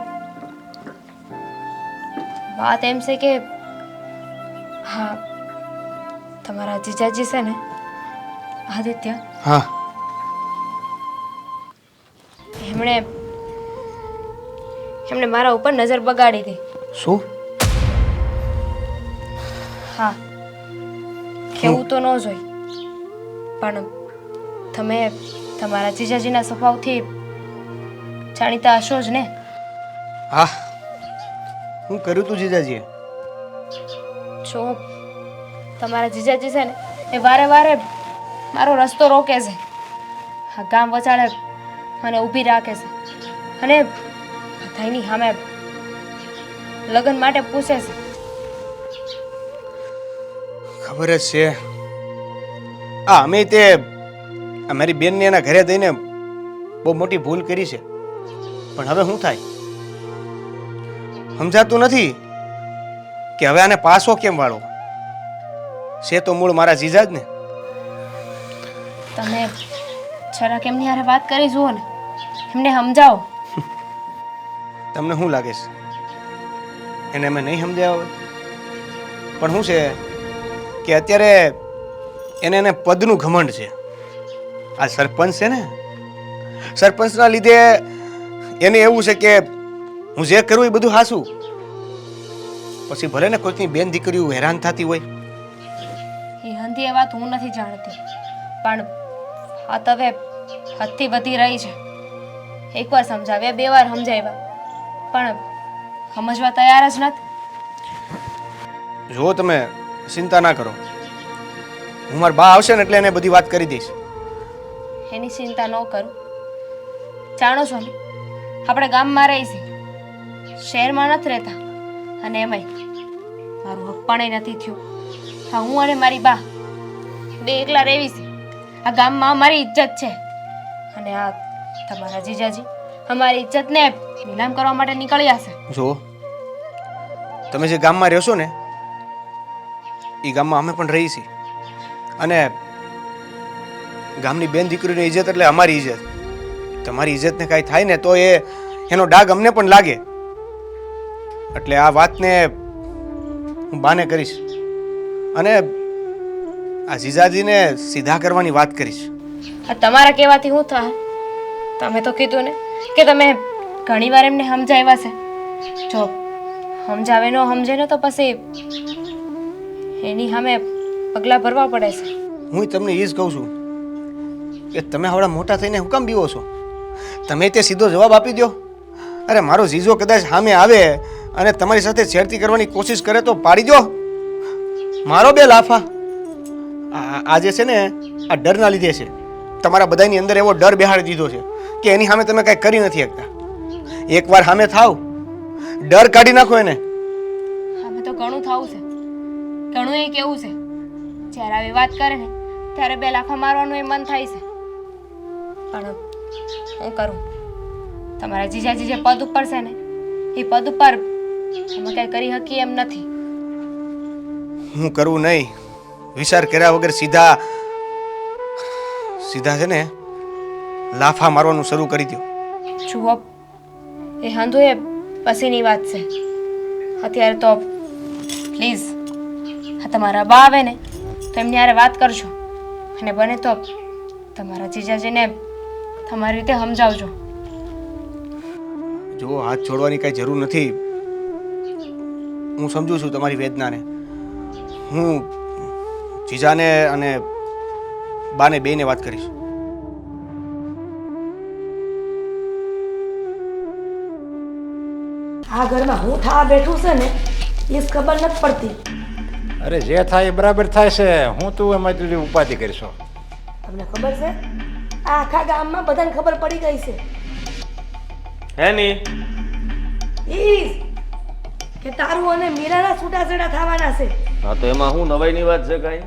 વાત એમ છે કે હા, તમારા જીજાજી છે ને આદિત્ય, હા, એમણે મારા ઉપર નજર બગાડી હતી. શું? હા, કેવું તો ન જોઈ, પણ તમે તમારા જીજાજીના સ્વભાવથી જાણીતા હશો જ ને. હા, હું કર્યું તું જીજાજીએ. જો તમારા જીજાજી છે ને એ વારે વારે મારો રસ્તો રોકે છે, આ ગામ વચાળે મને ઊભી રાખે છે, અને બધાયની સામે લગ્ન માટે પૂછે છે. ખબર જ છે. અમે તે મારી બેનને એના ઘરે જઈને બહુ મોટી ભૂલ કરી છે, પણ હવે શું થાય સમજાતું નથી કે હવે આને પાછો કેમ વાળો. છે તો મૂળ મારા જીજા જ ને. તમે જરા કેમની હારે વાત કરી જુઓ ને, એમને સમજાવો. તમને શું લાગે છે એને અમે નહીં સમજ્યા હોય? પણ શું છે કે અત્યારે એને પદનું ઘમંડ છે. આ સરપંચ છે ને, સરપંચના લીધે એને એવું છે કે હું જે કરું એ બધું હાસું. પછી ભલે ને કોઈકની બેન દીકરીઓ હેરાન થતી હોય. એ હંધી એ વાત હું નથી જાણતી, પણ વાત હવે હદથી વધી રહી છે. એકવાર સમજાવ્યા, 2 વાર સમજાવ્યા, પણ સમજવા તૈયાર જ નથી. જો તમે ચિંતા ના કરો, હું મારા બા આવશે ને એટલે એને બધી વાત કરી દઈશ. એની ચિંતા ન કરું. જાણો છો ને, આપણે ગામમાં રહી છીએ, શહેરમાં નથી રહેતા. અને એમાંય મારું હક પણ નથી થયું. હા, હું અને મારી બા 2 એકલા રહેવી છે. આ ગામમાં અમારી ઇજ્જત છે, અને આ તમારા જીજાજી અમારી ઇજ્જતને નીલામ કરવા માટે નીકળ્યા છે. જો તમે જે ગામમાં રહેશો ને એ ગામમાં અમે પણ રહી છીએ, અને ગામની બેન દીકરીની ઇજ્જત એટલે અમારી ઇજ્જત. તમારી ઇજ્જતને કાંઈ થાય ને તો એનો ડાઘ અમને પણ લાગે. એટલે આ વાતને હું બાને કરીશ અને આ જીજાજીને સીધા કરવાની વાત કરીશ. આ તમારા કહેવાથી શું થાય? તમે તો કીધું ને કે તમે ઘણીવાર એમને સમજાવ્યા છે. જો સમજાવે ન સમજે ને તો પછી એની સામે પગલાં ભરવા પડે છે. હું તમને એ જ કહું છું કે તમે આવડા મોટા થઈને હું કામ બીવો છો? તમે તે સીધો જવાબ આપી દો. અરે મારો જીજો કદાચ સામે આવે અને તમારી સાથે છેડતી કરવાની કોશિશ કરે તો પાડી દો. મારો 2 લાફા. આ જે છે ને આ ડરના લીધે છે. તમારા બધાની અંદર એવો ડર બેહાડી દીધો છે કે એની સામે તમે કાંઈ કરી નથી શકતા. એકવાર સામે થાવ, ડર કાઢી નાખો એને. હવે તો ઘણું થવું છે, ઘણું એ કેવું છે. જ્યારે આવી વાત કરે ને ત્યારે 2 લાફા મારવાનું એ મન થાય છે. પણ હું કરું? તમારા જીજાજી જે પદ ઉપર છે ને એ પદ ઉપર અમે કાંઈ કરી શકીએ એમ નથી. હું કરવું નહીં, વિચાર કર્યા વગર સીધા છે ને લાફા મારવાનું શરૂ કરી દો. જુઓ, એ હાંધો એ પછીની વાત છે. અત્યારે તો પ્લીઝ આ તમારા બા આવે ને તો એમની હારે વાત કરજો, અને બને તો તમારા જીજાજીને તમારી રીતે સમજાવજો. જો હાથ છોડવાની કાંઈ જરૂર નથી. હું સમજુ છું તમારી વેદનાને. હું જીજાને અને બાને બેયને વાત કરીશ. આ ઘરમાં હું થવા બેઠું છે ને એ જ ખબર નથી પડતી. અરે જે થાય એ બરાબર થાય છે. હું તું એમાં તું ઉપાધિ કરીશો. તમને ખબર છે આ આખા ગામમાં બધાને ખબર પડી ગઈ છે હેની ઈ કે તારું અને મીરાના છૂટાછેડા થવાના છે. હા તો એમાં શું નવાઈની વાત છે? કાંઈ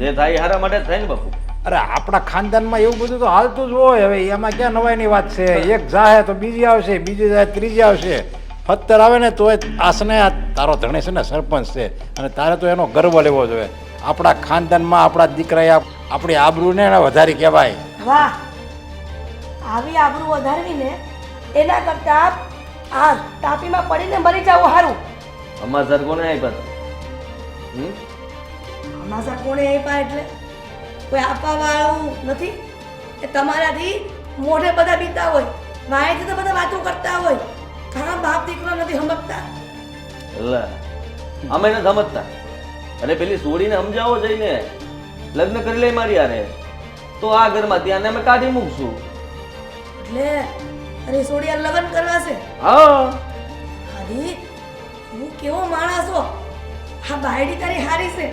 જે થાય એ હારા માટે જ થાય ને બાપુ. અરે આપણા ખાનદાનમાં એવું બધું તો હાલતું જ હોય. હવે એમાં ક્યાં નવાઈની વાત છે? એક જાય તો બીજી આવશે, બીજી જાય ત્રીજી આવશે. 17 આવે ને તોય આસને આ તારો ધણી છે ને સરપંચ છે, અને તારે તો એનો ગર્વ લેવો જોઈએ. આપણા ખાનદાનમાં આપણા દીકરાએ આપણી આબરૂને વધારી કહેવાય. વાહ, આવી આબરૂ વધારવી ને એના કરતા આ તાપીમાં પડીને મરી જાવ સારું. અમાસર કોને આપ્યા? અમાસા કોણે આપ્યા એટલે કોઈ આપવા વાળું નથી. એ તમારાથી મોઢે બધા બીતા હોય, વાંયથી તો બધા વાતો કરતા હોય. હા, બાપ દીકરો નથી સમજતા. એટલે અમે નથી સમજતા. અરે પેલી સોડીને સમજાવો જઈને લગ્ન કરી લે મારી યારે, તો આ ઘરમાં ત્યાં અમે કાઢી મૂકશું. એટલે અરે સોડિયા લગ્ન કરવા છે? હા, અરે હું કેવો માણસ છો? હા, બાયડી તારી હારી છે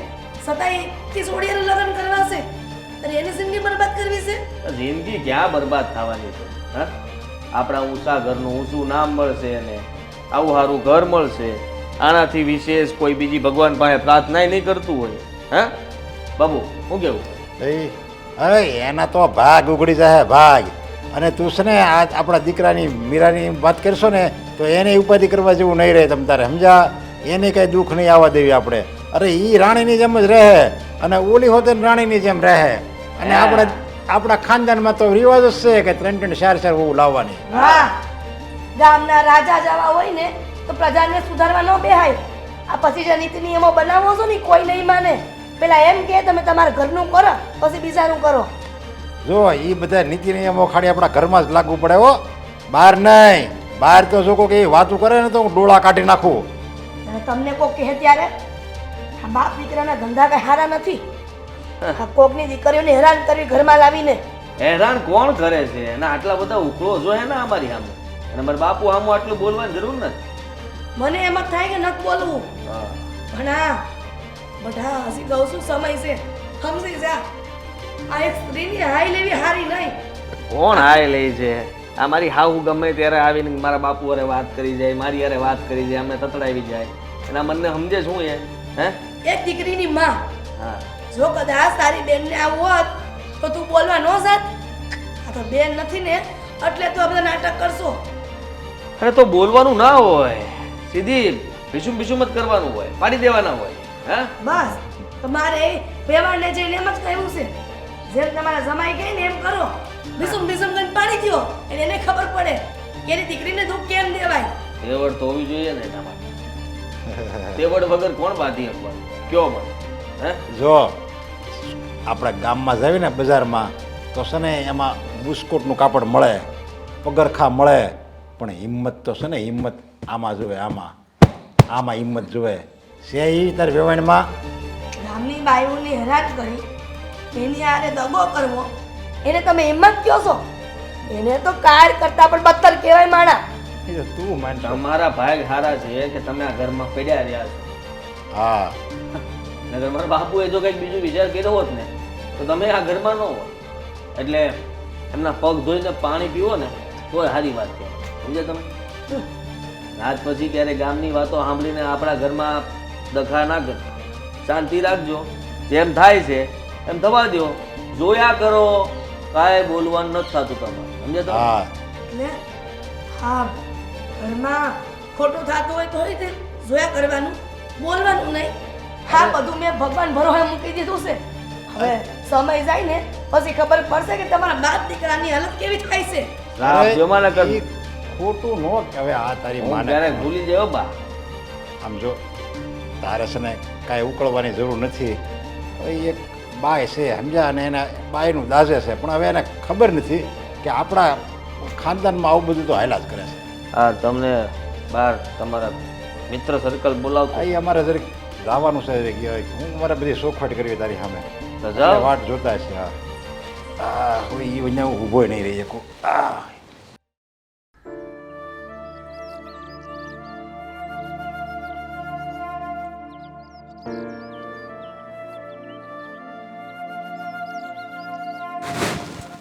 છતાંય કે સોડિયાને લગ્ન કરવા છે? અરે એની જિંદગી બરબાદ કરવી છે? જિંદગી ક્યાં બરબાદ થવાની છે? હા, આપણા ઊંચા ઘરનું ઊંચું નામ મળશે અને આવું સારું ઘર મળશે. આનાથી વિશેષ કોઈ બીજી ભગવાન પાસે પ્રાર્થના નહીં કરતું હોય. હા બાબુ, શું કેવું? હવે એના તો ભાગ ઉઘડી જાય, ભાગ. અને તું છે ને આ આપણા દીકરાની મીરાની વાત કરશો ને તો એને ઉપાધિ કરવા જેવું નહીં રહે. તમ તારે સમજા, એને કંઈ દુઃખ નહીં આવવા દેવી આપણે. અરે એ રાણીની જેમ જ રહે અને ઓલી હોતે રાણીની જેમ રહે. અને આપણે આપણા ખાનદાનમાં તો રિવાજ જ છે કે 3-4 વહુ લાવવાની. હા, ગામના રાજા જવા હોય ને તો પ્રજાને સુધારવા ન બેહાય. આ પછી જે નીતિ નિયમો બનાવો છો ને કોઈ નહીં માને. પેલા એમ કે તમે તમારા ઘરનું કરો પછી બીજાનું કરો. જો એ બધા નીતિ નિયમો ખાલી આપણા ઘરમાં જ લાગુ પડે હો, બહાર નહીં. બહાર તો જો કોઈ વાતું કરે ને તો હું ડોળા કાઢી નાખું. અને તમને કોક કહે ત્યારે આ બાપ દીકરાના ધંધા કઈ સારા નથી. આ કોકની દીકરીઓને હેરાન કરવી ઘરમાં લાવીને. હેરાન કોણ કરે છે? એના આટલા બધા ઉકળો જોઈએ ને અમારી સામે, અને મારા બાપુ સામું આટલું બોલવાની જરૂર નથી. મને એમ જ થાય કે નથી બોલવું. પણ આ બધા હસી કહું છું સમય છે, સમજી જા. આ એક સ્ત્રીની હાઈ લેવી હારી નહીં. કોણ હાય લે છે? આ મારી હાહુ ગમે ત્યારે આવીને મારા બાપુ હારે વાત કરી જાય, મારી હારે વાત કરી જાય, અમને તતડાવી જાય. એના મનને સમજે શું એ? હે, એક દીકરીની માં. હા, જો કદાચ તારી બેનને આવું હોત તો તું બોલવા ન જાત. આ તો બેન નથી ને એટલે તું આ બધા નાટક કરશો. અરે તો બોલવાનું ના હોય, સીધી ભીસુમ ભીસુમ જ કરવાનું હોય, પાડી દેવાના હોય. હા, બસ તમારે વેવાણને જઈને એમ જ કહ્યું છે, જેમ તમારા જમાઈ કહે ને એમ કરો. બીસુમ બીસુમ કરીને પાડી દો એટલે એને ખબર પડે કે એની દીકરીને દુઃખ કેમ દેવાય. તેવડ તો હોવી જોઈએ ને એના માટે. તેવડ વગર કોણ બાંધી શકવાનું? કયો મને? હે, જો આપણે ગામમાં જઈએ ને બજારમાં તો છે ને એમાં બુસ્કોટનું કાપડ મળે, પગરખા મળે, પણ હિંમત તો છે ને હિંમત આમાં જોવે, આમાં હિંમત જોવે છે. એ તાર વેવાણમાં ગામની બાયુને હેરાન કરી એની આરે દગો કરવો એને તમે હિંમત કહો છો? એને તો કાર કરતા પણ બદતર કહેવાય માણા. એ તો તું માનતો. તમારા ભાગ સારા છે કે તમે આ ઘરમાં પડ્યા રહ્યા છો. હા, નગર મારા બાપુએ જો કંઈક બીજું વિચાર કર્યો હોત ને તો તમે આ ઘરમાં ન હોત. એટલે એમના પગ ધોઈને પાણી પીવો ને તોય સારી વાત કહેવાય. સમજ્યા તમે? આજ પછી ક્યારે ગામની વાતો સાંભળીને આપણા ઘરમાં દખા ના કરતા. શાંતિ રાખજો, જેમ થાય છે એમ થવા દો. જોયા કરો, કાંઈ બોલવાનું નથી થતું તમારે. સમજ્યા તમે? હા, એટલે હા, ઘરમાં ખોટું થતું હોય તો હોય તે જોયા કરવાનું, બોલવાનું નહીં. હા, બધું મેં ભગવાન ભરોસે મૂકી દીધું છે. હવે સમય જાય ને પછી ખબર પડશે કે તમારા બાપ દીકરાની હાલત કેવી થાય છે. રામ જોમાં ન કર. ઈ ખોટું નો હવે આ તારી હું માને ક્યારેક ભૂલી જાય બા. આમ જો તારે છે ને કાંઈ ઉકળવાની જરૂર નથી. હવે એક બાય છે સમજ્યા, અને એના બાયનું દાજે છે, પણ હવે એને ખબર નથી કે આપણા ખાનદાનમાં આવું બધું તો હાલ્યા જ કરે છે. હા, તમને બહાર તમારા મિત્ર સર્કલ બોલાવતો આ અમારે જરીક જવાનું છે, જરીક હું મારે બધી સોખવટ કરવી તારી સામે. તો જાઓ. વાટ જોતા છે. હા, હા, હવે એ અહીંયા ઊભો નહીં રહી શકું.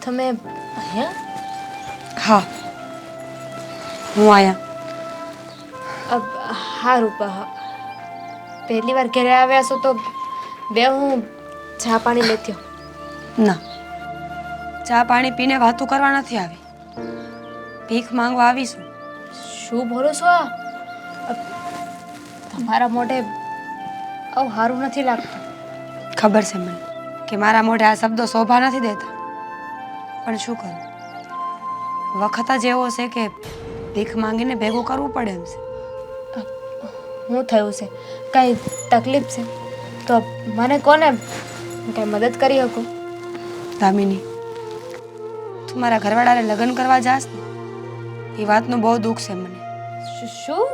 તમે અહીંયા? હા, હું આયા. હા રૂપા, હા. પહેલી વાર ઘરે આવ્યા છો તો બે હું ચા પાણી લેતી હોઉં. ના, ચા પાણી પીને વાતું કરવા નથી આવી, ભીખ માંગવા આવીશું. શું બોલો છો આ? તમારા મોઢે આવું સારું નથી લાગતું. ખબર છે મને કે મારા મોઢે આ શબ્દો શોભા નથી દેતા, પણ શું કરું, વખત જ એવો છે કે ભીખ માંગીને ભેગું કરવું પડે એમ છે. શું થયું છે? કાંઈ તકલીફ છે તો મને કોને કાંઈ મદદ કરી શકું? દામિની, તું મારા ઘરવાળાને લગ્ન કરવા જાસ ને એ વાતનું બહુ દુઃખ છે મને. શું?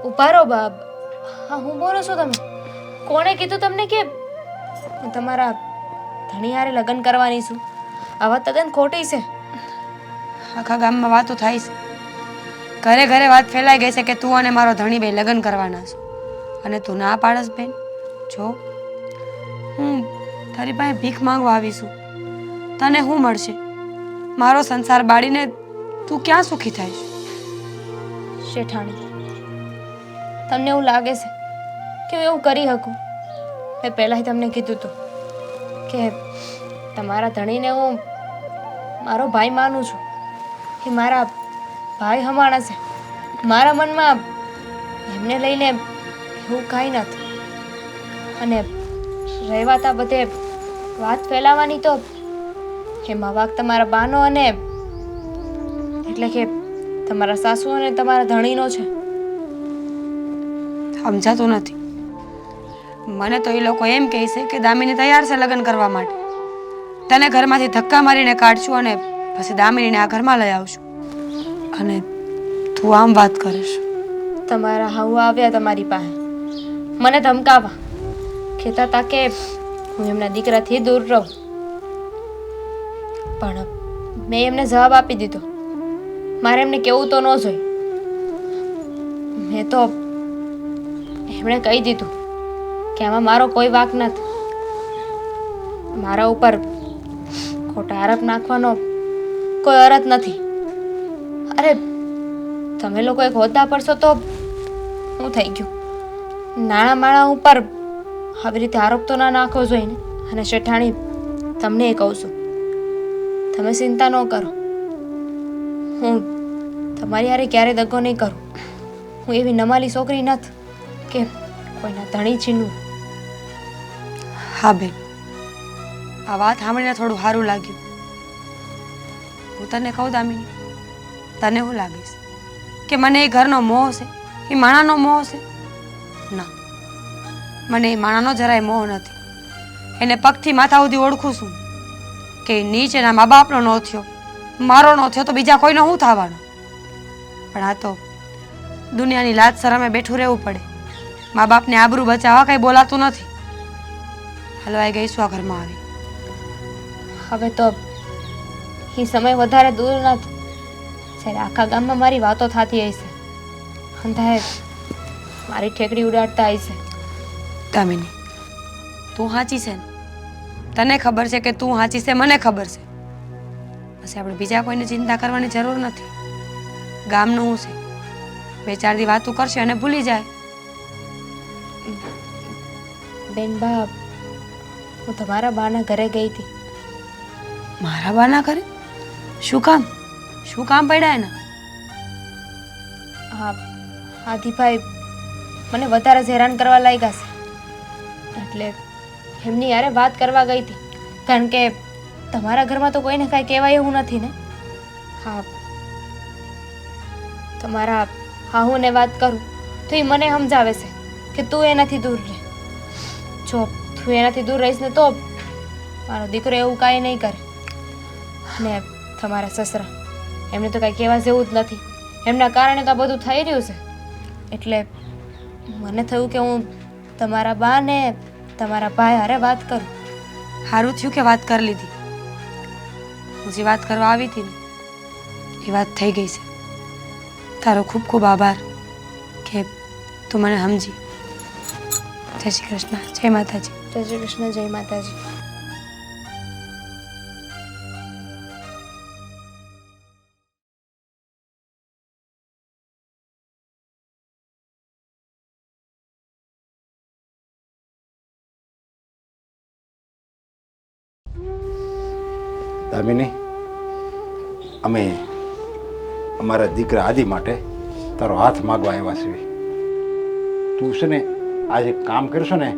ઉભા રહો બાપ. હા, હું બોલો છો તમે? કોણે કીધું તમને કે હું તમારા ધણી હારે લગ્ન કરવાની છું? આ વાત તદ્દન ખોટી છે. આખા ગામમાં વાતો થાય છે, ઘરે ઘરે વાત ફેલાઈ ગઈ છે કે તું અને મારો ધણી બે લગ્ન કરવાના છો, અને તું ના પાડસ બેન. જો હું તારી પાસે ભીખ માંગવા આવીશું, તને શું મળશે? મારો સંસાર બાળીને તું ક્યાં સુખી થઈશ? શેઠાણી, તમને એવું લાગે છે કે હું એવું કરી શકું? મેં પહેલાંય તમને કીધું હતું કે તમારા ધણીને હું મારો ભાઈ માનું છું. એ મારા ભાઈ હમાણા છે. મારા મનમાં એમને લઈને એવું કાંઈ નથી. અને રહેવાતા બધે વાત ફેલાવાની તો એમાં વાક તમારા બાનો અને એટલે કે તમારા સાસુ અને તમારા ધણીનો છે. સમજાતું નથી. મને તો એ લોકો એમ કહે છે કે દામિની તૈયાર છે લગ્ન કરવા માટે. તને ઘરમાંથી ધક્કા મારીને કાઢશું અને પછી દામિનીને આ ઘરમાં લઈ આવશું. અને તું આમ વાત કરીશ. તમારા હાઉ આવ્યા તમારી પાસે મને ધમકાવા, કહેતા હતા કે હું એમના દીકરાથી દૂર રહું. પણ મેં એમને જવાબ આપી દીધો. મારે એમને કહેવું તો ન જોઈએ. મેં તો એમણે કહી દીધું કે આમાં મારો કોઈ વાંક નથી. મારા ઉપર ખોટા આરોપ નાખવાનો કોઈ અર્થ નથી. અરે તમે લોકો એક હોદ્દા પડશો તો શું થઈ ગયું? નાણાં માણા ઉપર આવી રીતે આરોપ તો ના નાખવો જોઈએ ને. અને શેઠાણી, તમને એ કહું છું, તમે ચિંતા ન કરો. હું તમારી હારે ક્યારેય દગો નહીં કરું. હું એવી નમાલી છોકરી નથી કે કોઈના ધણી છીનવું. હા બેન, આ વાત સાંભળીને થોડું સારું લાગ્યું. હું તને કહું દામિની, તને શું લાગીશ કે મને એ ઘરનો મોહ છે, એ માણાનો મોહ છે? ના, મને એ માણાનો જરાય મોહ નથી. એને પગથી માથા સુધી ઓળખું છું કે નીચેના મા બાપનો ન થયો, મારો ન થયો તો બીજા કોઈનો શું થવાનો? પણ આ તો દુનિયાની લાજ શરમે બેઠું રહેવું પડે. મા બાપને આબરૂ બચાવવા કંઈ બોલાતું નથી. હલવાઈ ગઈશું આ ઘરમાં આવી. હવે તો એ સમય વધારે દૂર નથી જ્યારે આખા ગામમાં મારી વાતો થતી હશે. અંધાએ મારી ઠેકડી ઉડાડતા હશે. દામિની, તું સાચી છે ને? તને ખબર છે કે તું સાચી છે, મને ખબર છે. પછી આપણે બીજા કોઈને ચિંતા કરવાની જરૂર નથી. ગામનું શું છે, 2-4 દી વાતું કરશે અને ભૂલી જાય. બેન બા, હું તમારા બાના ઘરે ગઈ હતી. મારા બાના ઘરે? શું કામ? શું કામ પડ્યા એના? હા, આદિભાઈ મને વધારે જ હેરાન કરવા લાગ્યા છે એટલે એમની યારે વાત કરવા ગઈ હતી. કારણ કે તમારા ઘરમાં તો કોઈને કાંઈ કહેવાય એવું નથી ને. હા, તમારા હાહુને વાત કરું તો એ મને સમજાવે છે કે તું એનાથી દૂર રહે. જો તું એનાથી દૂર રહીશ ને તો મારો દીકરો એવું કાંઈ નહીં કરે. ને તમારા સસરા, એમને તો કાંઈ કહેવા જેવું જ નથી. એમના કારણે તો આ બધું થઈ રહ્યું છે. એટલે મને થયું કે હું તમારા બા ને તમારા ભાઈ હારે વાત કરું. સારું થયું કે વાત કરી લીધી. હું જે વાત કરવા આવી હતી ને એ વાત થઈ ગઈ છે. તારો ખૂબ ખૂબ આભાર કે તું મને સમજી. જય શ્રી કૃષ્ણ. જય માતાજી. જય શ્રી કૃષ્ણ. જય માતાજી. દામિની, અમે અમારા દીકરા આદિ માટે તારો હાથ માગવા આવ્યા છીએ. તું છે ને આજે કામ કરશો ને,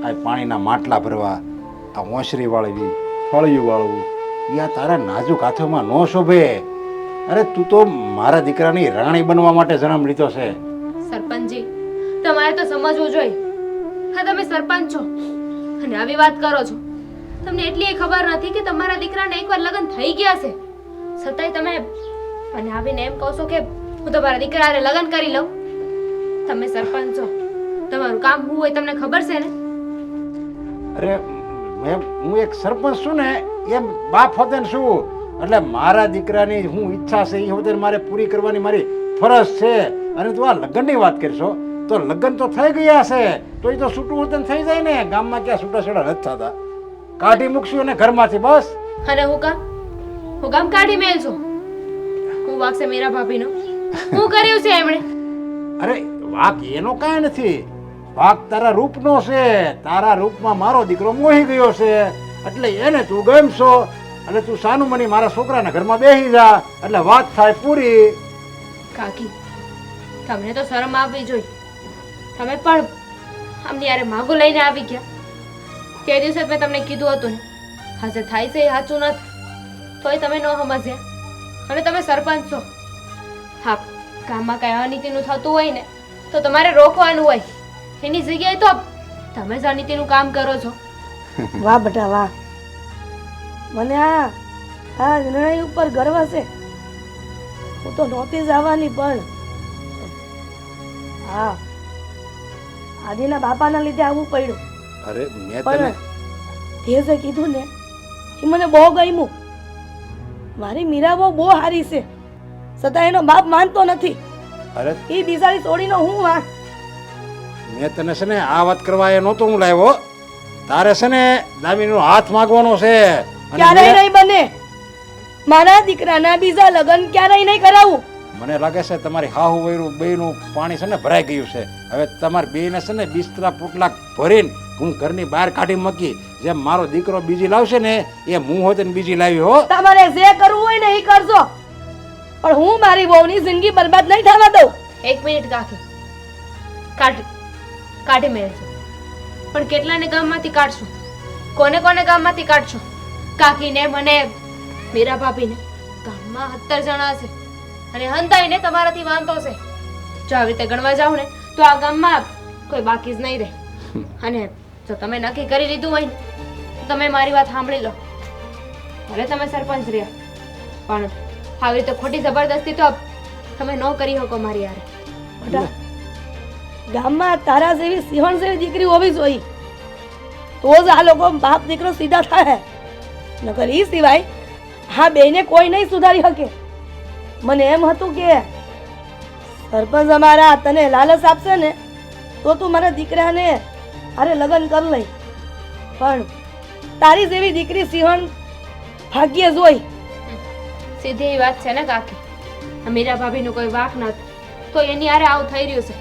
આ પાણીના માટલા ભરવા, આ ઓસરી વાળવી, ફળિયું વાળવું, એ આ તારા નાજુક હાથોમાં ન શોભે. અરે તું તો મારા દીકરાની રાણી બનવા માટે જન્મ લીધો છે. સરપંચજી, તમારે તો સમજવું જોઈએ. હા, તમે સરપંચ છો અને આવી વાત કરો છો. તમને એટલી ખબર નથી કે તમારા દીકરાને એકવાર લગ્ન થઈ ગયા છે, છતાંય તમે અને આવીને એમ કહો છો કે હું તમારા દીકરાને લગ્ન કરી લઉં. તમે સરપંચ છો, તમારું કામ શું હોય તમને ખબર છે ને? અરે હું એક સરપંચ છું ને, એમ બાપ હોતે ને શું, એટલે મારા દીકરાની હું ઈચ્છા છે એ હોતે મારે પૂરી કરવાની મારી ફરજ છે. અને તું આ લગ્નની વાત કરશો તો લગ્ન તો થઈ ગયા છે, તો એ તો છૂટું હોતે થઈ જાય ને. ગામમાં ક્યાં છૂટાછેડા નથી થતા. કાઢી મૂકશું અને ઘરમાંથી બસ. અને હું કામ કાઢી મેલ છું. હું વાગશે મેરા ભાભીનો હું કર્યું છે એમણે? અરે વાક એનો કાંઈ નથી, વાક તારા રૂપનો છે. તારા રૂપમાં મારો દીકરો મોહી ગયો છે એટલે એને તું ગમશો અને તું સાનું મની મારા છોકરાના ઘરમાં બેસી જા એટલે વાત થાય પૂરી. કાકી, તમને તો શરમ આવવી જોઈએ. તમે પણ આમની યારે માગું લઈને આવી ગયા. તે દિવસે મેં તમને કીધું હતું ને હા જે થાય છે એ સાચું નથી તોય તમે ન સમજ્યા અને તમે સરપંચ છો. હા ગામમાં કાંઈ અનીતિનું થતું હોય ને તો તમારે રોકવાનું હોય. એની જગ્યાએ તો તમે જ અનીતિનું કામ કરો છો. વાહ બેટા વાહ, મને આ નિર્ણય ઉપર ગર્વ છે. હું તો નહોતી જવાની પણ હા આદિના બાપાના લીધે આવવું પડ્યું. અરે મેં પણ તને તે જે કીધું ને એ મને બહુ ગમ્યું. મારી મીરાબો બહુ સારી છે છતાં એનો બાપ માનતો નથી. અરે એ બિચારી છોડીનો હું વાંક. મેં તને છે ને આ વાત કરવા એ નહોતો હું લાવ્યો. તારે છે ને દામીનો હાથ માંગવાનો છે. અને ક્યારેય મેં- નહીં બને. મારા દીકરાના બીજા લગ્ન ક્યારેય નહીં કરાવું. મને લાગે છે તમારી હાહુ વૈરું બેયનું પાણી છે ને ભરાઈ ગયું છે. હવે તમારી બેયને છે ને બિસ્તરા પોટલા ભરીને હું ઘરની બહાર કાઢી મૂકી. જેમ મારો દીકરો બીજી લાવશે ને એ હું હોત ને બીજી લાવી હો. તમારે જે કરવું હોય ને એ કરજો પણ હું મારી વહુની જિંદગી બરબાદ નહીં થવા દઉં. 1 મિનિટ કાકી કાઢી મેળજો પણ કેટલાને ગામમાંથી કાઢશો? કોને કોને ગામમાંથી કાઢશો? કાકીને, મને, મીરા ભાભીને. ગામમાં 17 જણા છે અને હંતાઈને તમારાથી વાંધો છે. જો આવી રીતે ગણવા જાવ ને તો આ ગામમાં કોઈ બાકી જ નહીં રહે. અને જો તમે નક્કી કરી લીધું હોય ને તો તમે મારી વાત સાંભળી લો. ભલે તમે સરપંચ રહ્યા પણ આવી રીતે ખોટી જબરદસ્તી તો તમે ન કરી શકો મારી યારે. બેટા ગામમાં તારા જેવી સિંહણ જેવી દીકરી હોવી જોઈએ તો જ આ લોકો બાપ દીકરો સીધા થાય. નકર ઈ સિવાય હા બેને કોઈ નહીં સુધારી શકે. મને એમ હતું કે સરપંચ અમારા તને લાલચ આપશે ને તો તું મારા દીકરાને અરે લગ્ન કરી લઈ પણ તારી જેવી દીકરી સિંહણ ભાગ્ય જોઈ. સીધી એ વાત છે ને કાકી. આ મીરા ભાભીનું કોઈ વાક નથી તો એની હારે આવું થઈ રહ્યું છે.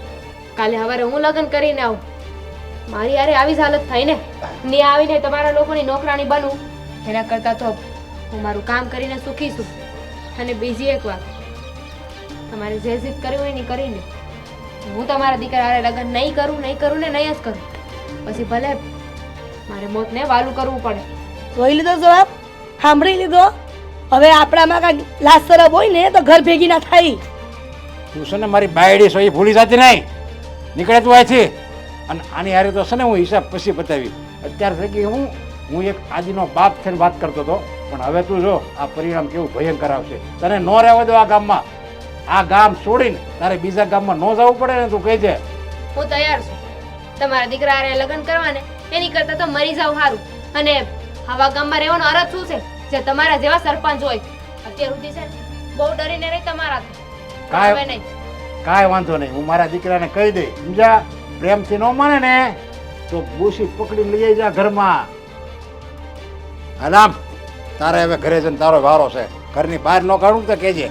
કાલે સવારે હું લગ્ન કરીને આવું મારી હારે આવી જ હાલત થાય ને. ને આવીને તમારા લોકોની નોકરાણી બનવું એના કરતાં તો હું મારું કામ કરીને સુખી છું. અને બીજી એક વાત, તમારે જે જીત કરવી હોય ને એ કરીને હું તમારા દીકરા હારે લગ્ન નહીં કરું ને નહીં જ કરું. પછી ભલે મારે મોતને વાલું કરવું પડે. જોઈ લીધો જવાબ, સાંભળી લીધો. હવે આપણામાં કાંઈ લાજ શરમ હોય ને તો ઘર ભેગી ના થાય. તું છે ને મારી બાયડી છો એ ભૂલી જતી નહીં. નીકળે તું અહીંથી. અને આની હારે તો છે ને હું હિસાબ પછી બતાવી. અત્યાર થકી હું એક આદિનો બાપ થઈને વાત કરતો હતો પણ હવે તું જો આ પરિણામ કેવું ભયંકર આવશે. તને ન રહેવા દો આ ગામમાં. આ ગામ છોડીને તારે બીજા ગામમાં ન જવું પડે ને તું કહેજે. હું તૈયાર છું તમારા દીકરા હારે લગ્ન કરવાને. એની કરતાં તો મરી જાવ સારું. અને આવા ગામમાં રહેવાનો અરજ શું છે જે તમારા જેવા સરપંચ હોય. અત્યાર સુધી છે ને બહુ ડરીને રહી તમારાથી. હવે કાંઈ નહીં. કાંઈ વાંધો નહીં. હું મારા દીકરાને કહી દઈ સમજ્યા. પ્રેમથી ન માને ને તો બુસી પકડી લઈ જા ઘરમાં. આરામ તારે હવે ઘરે જઈને તારો વારો છે. ઘરની બહાર ન કાઢું તો કહેજે.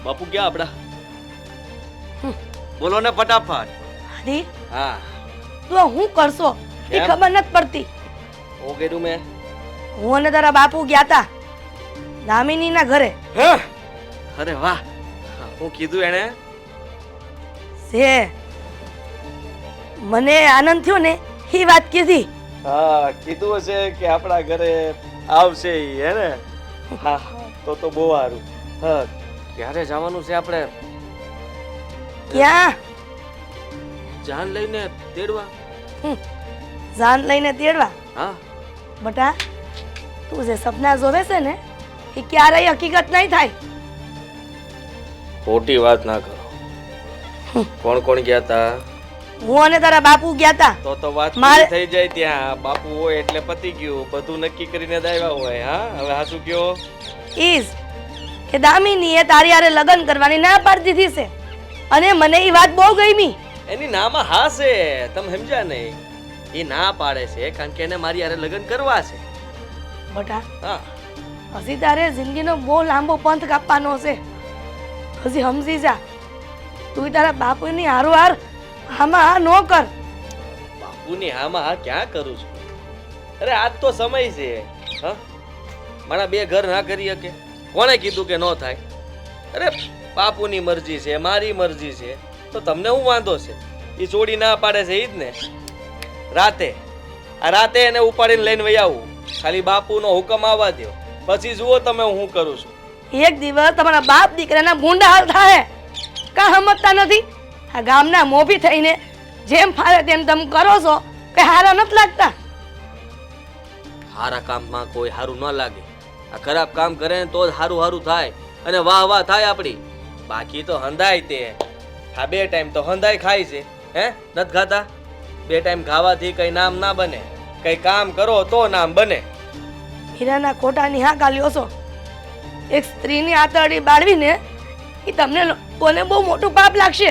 બાપુ ક્યાં આપડા? બોલો ને ફટાફટ. આદિ હા તું હું કરશો એ કેમ? ખબર નથી પડતી. હું કીધું મેં? હું અને તારા બાપુ ગયા તા દામિનીના ઘરે. હે? અરે વાહ, હું કીધું એને? છે મને આનંદ થયો ને એ વાત કીધી. હા કીધું હશે કે આપણા ઘરે આવશે ઈ, હે ને? હા તો બહુ સારું. હા ક્યારે જવાનું છે આપણે? ક્યાં જાન લઈને તેડવા? જાન લઈને તેડવા? હા બટા તું જે સપના જોવે છે ને એ ક્યારેય હકીકત નહીં થાય. ખોટી વાત ના કરો. કોણ કોણ ગયા તા? હું અને તારા બાપુ ગયા તા. તો વાત મારે- પૂરી થઈ જાય ત્યાં. બાપુ હોય એટલે પતી ગયું. બધું નક્કી કરીને જ આવ્યા હોય. હા હવે હાસુ કયો? ઈજ કે દામિનીએ તારી હારે લગ્ન કરવાની ના પાડી દીધી છે અને મને એ વાત બહુ ગમી. એની નામાં હા છે, તમે સમજ્યા નહીં? એ ના પાડે છે કારણ કે એને મારી હારે લગ્ન કરવા છે. બટા હા હજી તારે જિંદગીનો બહુ લાંબો પંથ કાપવાનો છે. હજી સમજી જા. તું તારા બાપુની હારોહાર આમાં આ ન કર. બાપુની હામાં હા ક્યાં કરું છું? અરે આજ તો સમય છે. હા મારા બે ઘર ના કરી શકે. કોણે કીધું કે ન થાય? અરે બાપુની મરજી છે, મારી મરજી છે, તો તમને શું વાંધો છે? એ છોડી ના પાડે છે ઈ જ ને. રાતે એને ઉપાડીને લઈને વહી આવું. ખાલી બાપુનો હુકમ આવવા દો, પછી જુઓ તમે હું શું કરું છું. એક દિવસ તમારા બાપ દીકરાના ગુંડા હાલ થાય કા સમજતા નથી? આ ગામના મોભી થઈને જેમ ફાવે તેમ તમે કરો છો કે હારા નથી લાગતા? સારા કામમાં કોઈ સારું ન લાગે. આ ખરાબ કામ કરે ને તો જ સારું સારું થાય અને વાહ વાહ થાય આપણી. બાકી તો હંધાય તે. હા 2 ટાઈમ તો હંધાય ખાય છે. હે નથી ખાતા? 2 ટાઈમ ખાવાથી કઈ નામ ના બને. કઈ કામ કરો તો નામ બને. હીરાના ખોટાની હા ગાલ્યો છો. એક સ્ત્રીની આતરડી બાળવીને એ તમને લોકોને બહુ મોટું પાપ લાગશે.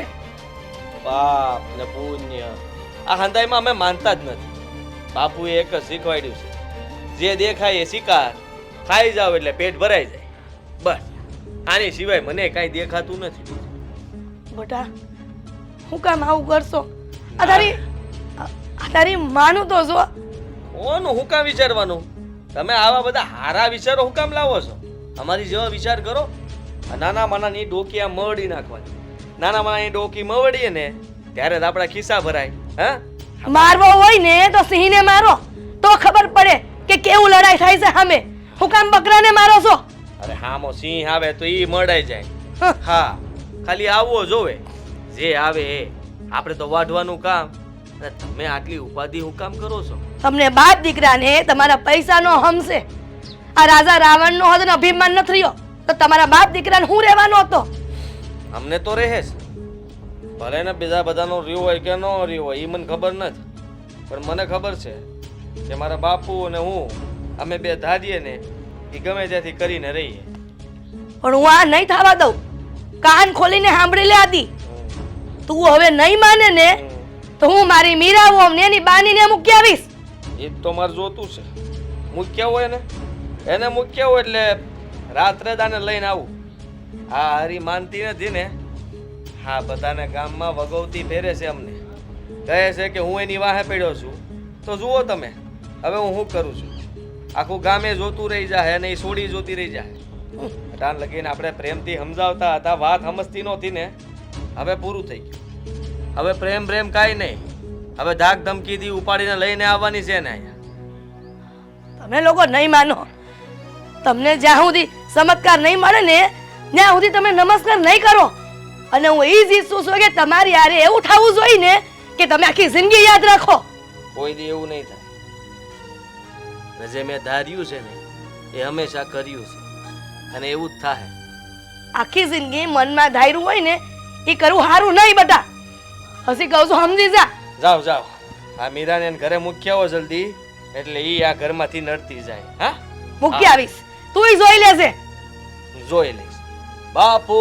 પાપ ને પુણ્ય આ હંધાઈમાં અમે માનતા જ નથી. બાપુએ એક જ શીખવાડ્યું છે, જે દેખાય એ શિકાર, ખાઈ જાવ એટલે પેટ ભરાઈ જાય. બસ આની સિવાય મને કાંઈ દેખાતું નથી. બેટા હું કામ આવું કરશો? આ તારી માનું તો જો. કોનું હું કામ વિચારવાનું? તમે આવા બધા હારા વિચારો હું કામ લાવો છો? અમારી જેવા વિચાર કરો. આ નાના માનાની ડોકી આ મવડી નાખવાની. નાના માનાની ડોકી મવડીએ ને ત્યારે જ આપણા ખિસ્સા ભરાય. હા મારવો હોય ને તો સિંહને મારો, તો ખબર પડે કે કેવું લડાઈ થાય છે સામે. હું કામ બકરાને મારો છો? અરે હામો સિંહ આવે તો ઈ મળાઈ જાય. હા ખાલી આવવો જોવે. જે આવે એ આપણે તો વાઢવાનું કામ. અને તમે આટલી ઉપાધિ હું કામ કરો છો? તમને બાપ દીકરાને તમારા પૈસાનો હમશે. આ રાજા રાવણનો હદ અભિમાન ન થયો તો તમારા બાપ દીકરાને હું રહેવાનો હતો? અમને તો રહે છે. ભલે ને બીજા બધાનો રહ્યો હોય કે ન રહ્યો હોય એ મને ખબર નથી, પણ મને ખબર છે કે મારા બાપુ અને હું અમે 2 ધારીએ ને એ ગમે ત્યાંથી કરીને રહીએ. પણ હું આ નહીં થવા દઉં. કાન ખોલીને સાંભળી લે આદિ. તું હવે નહીં માને ને તો હું મારી મીરાઓ ને એની બાનીને મૂકી આવીશ. એ તો મારે જોતું છે. મૂક્યા હોય ને એને મૂક્યા હોય એટલે રાત્રે દાને લઈને આવું. હા હરી માનતી નથી ને. હા બધાને ગામમાં વગવતી ફેરે છે અમને. કહે છે કે હું એની વાહે પડ્યો છું. તો જુઓ તમે હવે હું શું કરું છું. આખું ગામે જોતું રહી જાય અને એ સોડી જોતી રહી જાય. અટાણ લગીને આપણે પ્રેમથી સમજાવતા હતા, વાત સમજતી નહોતી ને. હવે પૂરું થઈ ગયું. હવે પ્રેમ કાંઈ નહીં. હવે ધાક ધમકીથી ઉપાડીને લઈને આવવાની છે ને અહીંયા. તમે લોકો નહીં માનો. તમને જ્યાં સુધી ચમત્કાર નહીં મળે ને ત્યાં સુધી તમે નમસ્કાર નહીં કરો. અને હું એ જ ઈચ્છું છું કે તમારી યારે એવું થવું જોઈએ ને કે તમે આખી જિંદગી યાદ રાખો. કોઈ દી એવું નહીં થાય. જે મેં ધાર્યું છે ને એ હંમેશા કર્યું છે અને એવું જ થાય. આખી જિંદગી મનમાં ધાર્યું હોય ને એ કરવું સારું નહીં બેટા. હસી કહું છું સમજી જા. જાઓ જાઓ. આ મીરાને એને ઘરે મૂક્યા હો જલ્દી, એટલે ઈ આ ઘરમાંથી નડતી જાય. હા મૂકી આવીશ. તું જોઈ લેજે. જોઈ લઈશ. બાપુ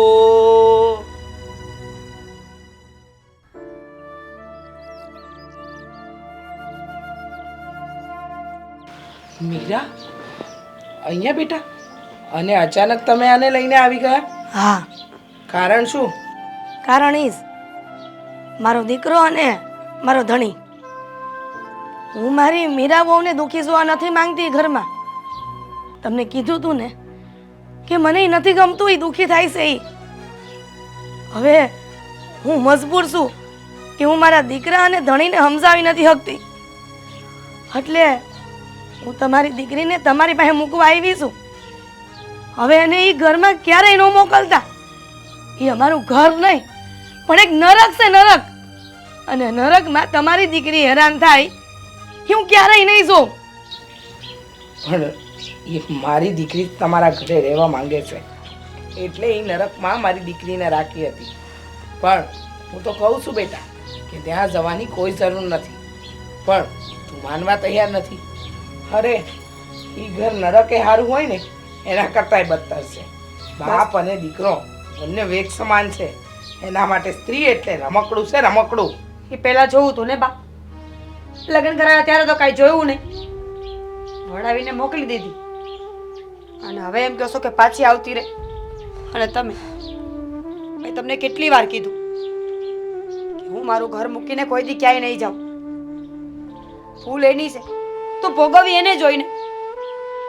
મીરા અહીંયા બેટા, અને અચાનક તમે આને લઈને આવી ગયા? હા કારણ શું? કારણ ઈ જ મારો દીકરો અને મારો ધણી. હું મારી મીરા બહુને દુઃખી જોવા નથી માંગતી ઘરમાં. તમને કીધું તું ને કે મને ઈ નથી ગમતું, એ દુઃખી થાય છે. હવે હું મજબૂર છું કે હું મારા દીકરા અને ધણીને સમજાવી નથી શકતી. એટલે હું તમારી દીકરીને તમારી પાસે મૂકવા આવી છું. હવે એને એ ઘરમાં ક્યારેય ન મોકલતા. એ અમારું ઘર નહીં પણ એક નરક છે, નરક. અને નરકમાં તમારી દીકરી હેરાન થાય હું ક્યારેય નહીં જોઉં. પણ એ મારી દીકરી તમારા ઘરે રહેવા માંગે છે એટલે એ નરકમાં મારી દીકરીને રાખી હતી. પણ હું તો કહું છું બેટા કે ત્યાં જવાની કોઈ જરૂર નથી, પણ તું માનવા તૈયાર નથી. અરે એ ઘર નરકે સારું હોય ને એના કરતાંય બદતર છે. બાપ અને દીકરો બંને વેગ સમાન છે. એના માટે સ્ત્રી એટલે રમકડું છે, રમકડું. એ પહેલા જોવું તું ને બા. લગ્ન કરાવ્યા ત્યારે તો કાંઈ જોયું નહીં, વળાવીને મોકલી દીધી. અને હવે એમ કહેશો કે પાછી આવતી રહે. અને તમે મેં તમને કેટલી વાર કીધું કે હું મારું ઘર મૂકીને કોઈ દી ક્યાંય નહીં જાઉં. ભૂલ એની છે તો ભોગવી એને જોઈને.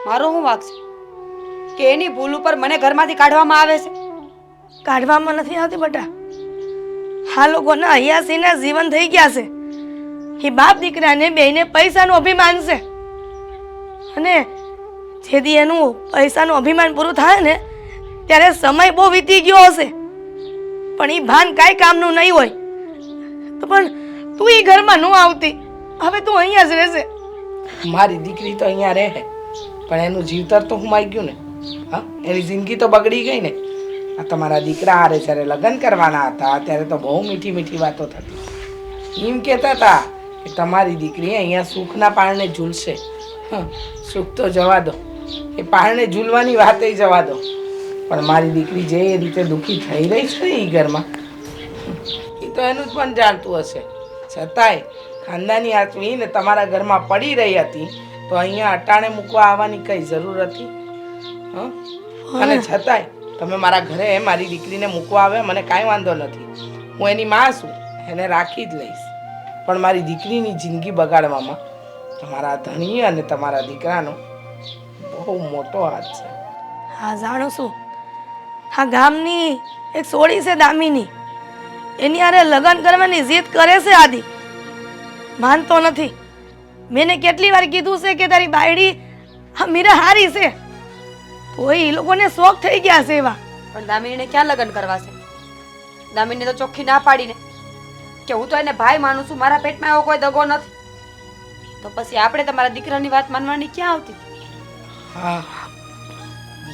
મારો શું વાંક છે કે એની ભૂલ ઉપર મને ઘરમાંથી કાઢવામાં આવે છે? કાઢવામાં નથી આવતી બટા. આ લોકોના હૈયાસીના જીવન થઈ ગયા છે. એ બાપ દીકરાને બેયને પૈસાનું અભિમાન છે, અને જેથી એનું પૈસાનું અભિમાન પૂરું થાય ને ત્યારે સમય બહુ વીતી ગયો હશે, પણ એ ભાન કાંઈ કામનું નહીં હોય. તો પણ તું એ ઘરમાં ન આવતી, હવે તું અહીંયા જ રહેશે. મારી દીકરી તો અહીંયા રહે, પણ એનું જીવતર તો હુમાઈ ગયું ને. હા, એની જિંદગી તો બગડી ગઈ ને. આ તમારા દીકરા હારે જ્યારે લગ્ન કરવાના હતા ત્યારે તો બહુ મીઠી મીઠી વાતો થતી. એમ કહેતા હતા કે તમારી દીકરી અહીંયા સુખના પારણે ઝૂલશે. સુખ તો જવા દો, એ પારણે ઝૂલવાની વાતે જવા દો. પણ મારી દીકરી જે રીતે દુઃખી થઈ રહી છે એ ઘરમાં, એ તો એનું જ પણ જાણતું હશે. છતાંય ખાનદાની આચવી ને તમારા ઘરમાં પડી રહી હતી, તો અહીંયા અટાણે મૂકવા આવવાની કઈ જરૂર હતી? અને છતાંય તમે મારા ઘરે મારી દીકરીને મૂકવા આવે, મને કાંઈ વાંધો નથી. હું એની માં છું, એને રાખી જ લઈશ. પણ મારી દીકરીની જિંદગી બગાડવામાં તમારા ધણી અને તમારા દીકરાનો બહુ મોટો હાથ છે. હા, જાણું છું. હા, ગામની એક સોળી છે દામિની, એની હારે લગ્ન કરવાની જીદ કરે છે આદિ. માનતો નથી. મેં કેટલી વાર કીધું છે કે તારી બાયડી હા મીરા હારી છે, તોય એ લોકોને શોખ થઈ ગયા છે એવા. પણ દામિનીને ક્યાં લગ્ન કરવા છે? દામિનીને તો ચોખ્ખી ના પાડીને કે હું તો એને ભાઈ માનું છું, મારા પેટમાં એવો કોઈ દગો નથી. તો પછી આપણે તમારા દીકરાની વાત માનવાની ક્યાં આવતી? હા,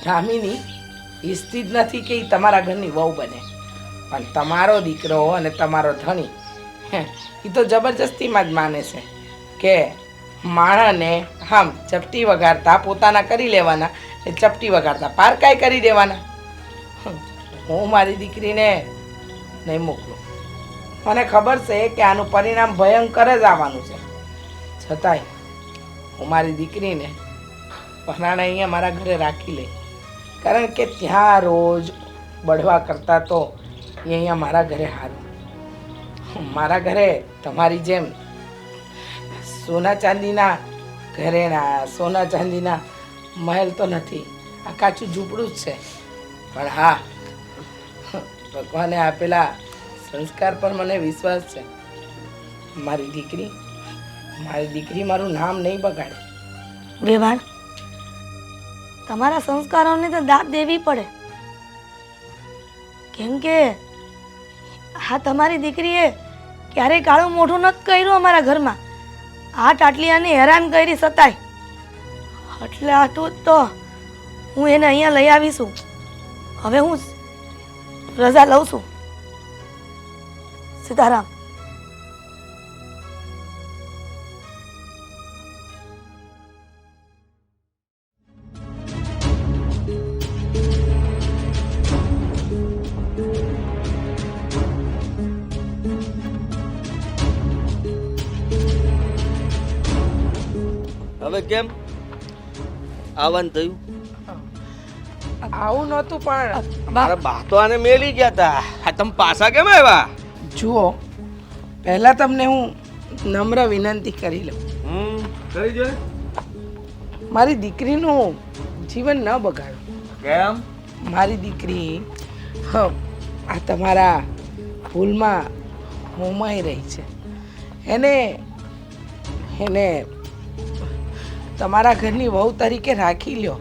દામિની ઈચ્છતી જ નથી કે એ તમારા ઘરની વહુ બને, પણ તમારો દીકરો અને તમારો ધણી એ તો જબરજસ્તીમાં જ માને છે કે માણસને આમ ચપટી વગાડતા પોતાના કરી લેવાના, એ ચપટી વગાડતા પારકાઈ કરી દેવાના. હું મારી દીકરીને નહીં મોકલું. મને ખબર છે કે આનું પરિણામ ભયંકર જ આવવાનું છે. છતાંય હું મારી દીકરીને પરાણે અહીંયા મારા ઘરે રાખી લઈ, કારણ કે ત્યાં રોજ બળવા કરતાં તો એ અહીંયા મારા ઘરે સારું. મારા ઘરે તમારી જેમ સોના ચાંદીના ઘરેણા, સોના ચાંદીના મહેલ તો નથી. આ કાચું ઝૂંપડું જ છે. પણ હા, ભગવાને આપેલા સંસ્કાર પર મને વિશ્વાસ છે. મારી દીકરી મારું નામ નહીં બગાડે. વેવાણ, તમારા સંસ્કારોને તો દાદ દેવી પડે, કેમ કે હા તમારી દીકરીએ ક્યારેય કાળું મોઢું નથી કર્યું અમારા ઘરમાં. આટલી આને હેરાન કરી સતાય, એટલે આટલું જ તો હું એને અહીંયા લઈ આવીશું. હવે હું રજા લઉં છું. સીતારામ. હવે કેમ આવવાનું થયું? આવું નહોતું, પણ મારા બા તો આને મેલી ગયા તા. આ તમે પાછા કેમ આવ્યા? જુઓ, પહેલાં તમને હું નમ્ર વિનંતી કરી લઉં. કરી જો. મારી દીકરીનું જીવન ન બગાડો. કેમ? મારી દીકરી આ તમારા ભૂલમાં હોમાઈ રહી છે. એને તમારા ઘરની વહુ તરીકે રાખી લ્યો.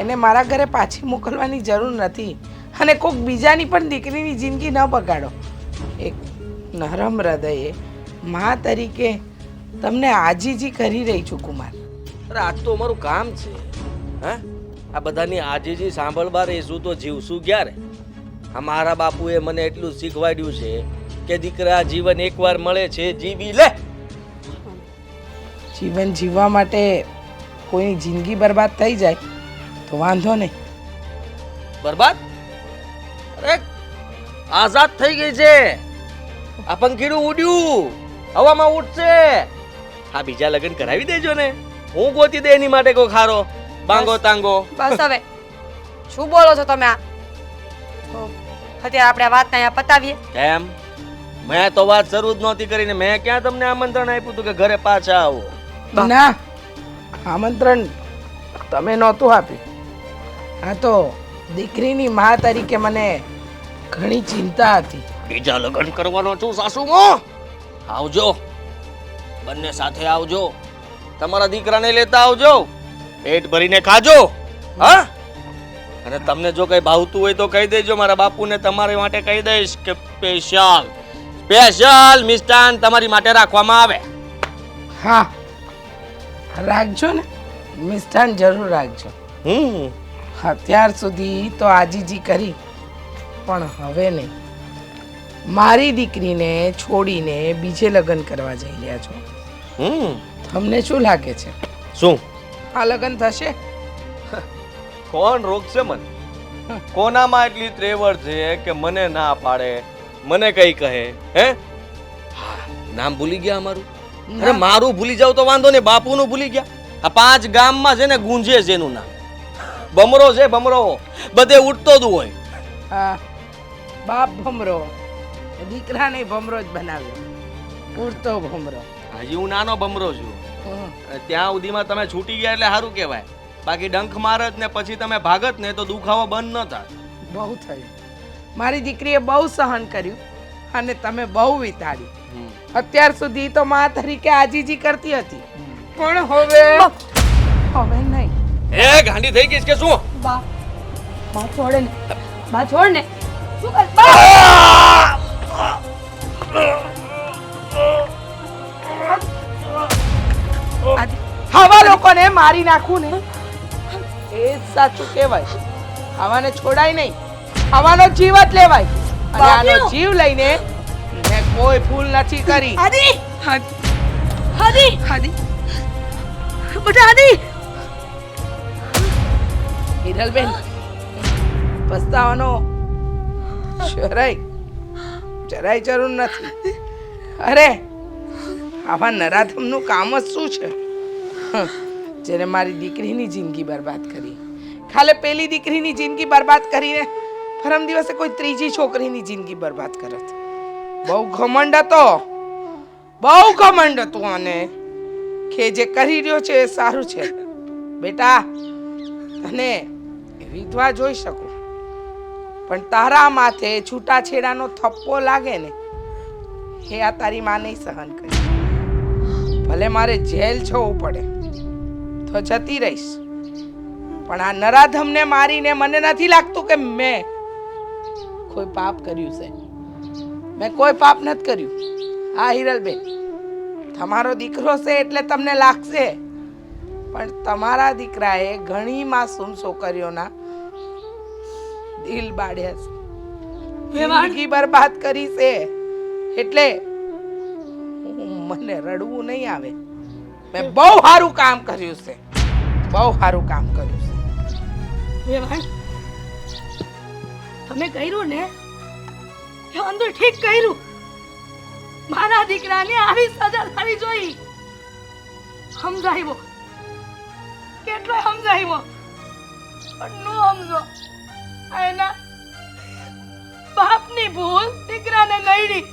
એને મારા ઘરે પાછી મોકલવાની જરૂર નથી, અને કોઈક બીજાની પણ દીકરીની જિંદગી ન બગાડો. એક નરમ હૃદયે મા તરીકે તમને આજીજી કરી રહી છું કુમાર. અરે આજ તો અમારું કામ છે. હા, આ બધાની આજીજી સાંભળવા રહીશું તો જીવશું ક્યારે? આ મારા બાપુએ મને એટલું શીખવાડ્યું છે કે દીકરા જીવન એકવાર મળે છે, જીવી લે. જીવન જીવવા માટે કોઈની જિંદગી બરબાદ થઈ જાય તો વાંધો નહીં. બરબાદ? અરે આઝાદ થઈ ગઈ છે. આ પંખીડું ઉડ્યું, હવામાં ઉડશે. આ બીજા લગ્ન કરાવી દેજો ને. હું ગોતી દે એની માટે કોઈ ખારો બાંગો તાંગો. બસ હવે શું બોલો છો તમે? અત્યારે આપણે આ વાત અહીંયા પતાવીએ. કેમ? મેં તો વાત શરૂ જ નહોતી કરીને મેં ક્યાં તમને આમંત્રણ આપ્યું હતું કે ઘરે પાછા આવો? ના, આમંત્રણ તમે નહોતું આપ્યું. હા, તો દીકરીની મા તરીકે મને ઘણી ચિંતા હતી. બીજા લગ્ન કરવાનો છું સાસુમાં. આવજો, બંને સાથે આવજો, તમારા દીકરાને લેતા આવજો, પેટ ભરીને ખાજો. હા, અને તમને જો કઈ ભાવતું હોય તો કહી દેજો, મારા બાપુને તમારી માટે કહી દઈશ કે સ્પેશિયલ મિષ્ટાન તમારી માટે રાખવામાં આવે. હા, રાખજો ને, મિષ્ટાન જરૂર રાખજો. અત્યાર સુધી તો આજીજી કરી, પણ હવે નહીં. મારી દીકરીને છોડીને બીજે લગ્ન કરવા જઈ રહ્યા છો. તમને શું લાગે છે, શું આ લગ્ન થશે? કોણ રોકશે મને? કોનામાં એટલી ત્રેવડ છે કે મને ના પાડે, મને કઈ કહે? હે, નામ ભૂલી ગયા અમારું? અરે મારું ભૂલી જાવ તો વાંધો નહીં, બાપુનું ભૂલી ગયા? આ 5 ગામમાં છે ને ગુંજે છે એનું નામ. બમરો છે, બમરો, બધે ઉઠતો જ હોય. હા, બાપ ભમરો, દીકરાને ભમરો જ બનાવ્યો, પૂરતો ભમરો. હજી હું નાનો બમરો છું. ત્યાં સુધીમાં તમે છૂટી ગયા એટલે સારું કહેવાય. બાકી ડંખ મારત ને પછી તમે ભાગત ને તો દુખાવો બંધ ન થાય. બહુ થયું. મારી દીકરીએ બહુ સહન કર્યું અને તમે બહુ વિતાડ્યું. અત્યાર સુધી તો મા તરીકે આજીજી કરતી હતી, પણ હવે નહીં. એ ગાંડી થઈ ગઈશ કે શું? બા છોડે ને, બા છોડ ને. શું કર? આવા લોકોને મારી નાખું ને એ જ સાચું કહેવાય. આવાને છોડાય નહીં, આવાનો જીવ જ લેવાય. અને આનો જીવ લઈને મેં કોઈ ભૂલ નથી કરી. આદિ આદિ આદિ બેટા આદિ. હિરલબેન, પસ્તાવાનો જરાય જરૂર નથી. અરે આવા નરાધમનું કામ જ શું છે? જેને મારી દીકરીની જિંદગી બરબાદ કરી, ખાલે પેલી દીકરીની જિંદગી બરબાદ કરીને પરમ દિવસે કોઈ ત્રીજી છોકરીની જિંદગી બરબાદ કરત. બહુ ઘમંડ હતો, બહુ ઘમંડ હતું. અને કે જે કરી રહ્યો છે એ સારું છે. બેટા, તને વિધવા જોઈ શકું, પણ તારા માથે છૂટાછેડાનો થપ્પો લાગે ને એ આ તારી માં નહીં સહન કરી. ભલે મારે જેલ જવું પડે તો જતી રહીશ, પણ આ નરાધમને મારીને મને નથી લાગતું કે મેં કોઈ પાપ કર્યું છે. મેં કોઈ પાપ નથી કર્યું. હા હિરલબેન, તમારો દીકરો છે એટલે તમને લાગશે, પણ તમારા દીકરાએ ઘણી માસૂમ છોકરીઓના દિલ બાળ્યા છે, જિંદગી બરબાદ કરી છે. એટલે મને રડવું નહીં આવે. મેં બહુ સારું કામ કર્યું છે, બહુ સારું કામ કર્યું છે. વેવાણ, તમે કર્યું ને એ અંદર ઠીક કર્યું. મારા દીકરાને આવી સજા થવી જોઈ. સમજાવ્યો, કેટલો સમજાવ્યો, પણ નો સમજો. એના બાપની ભૂલ દીકરાને નડી.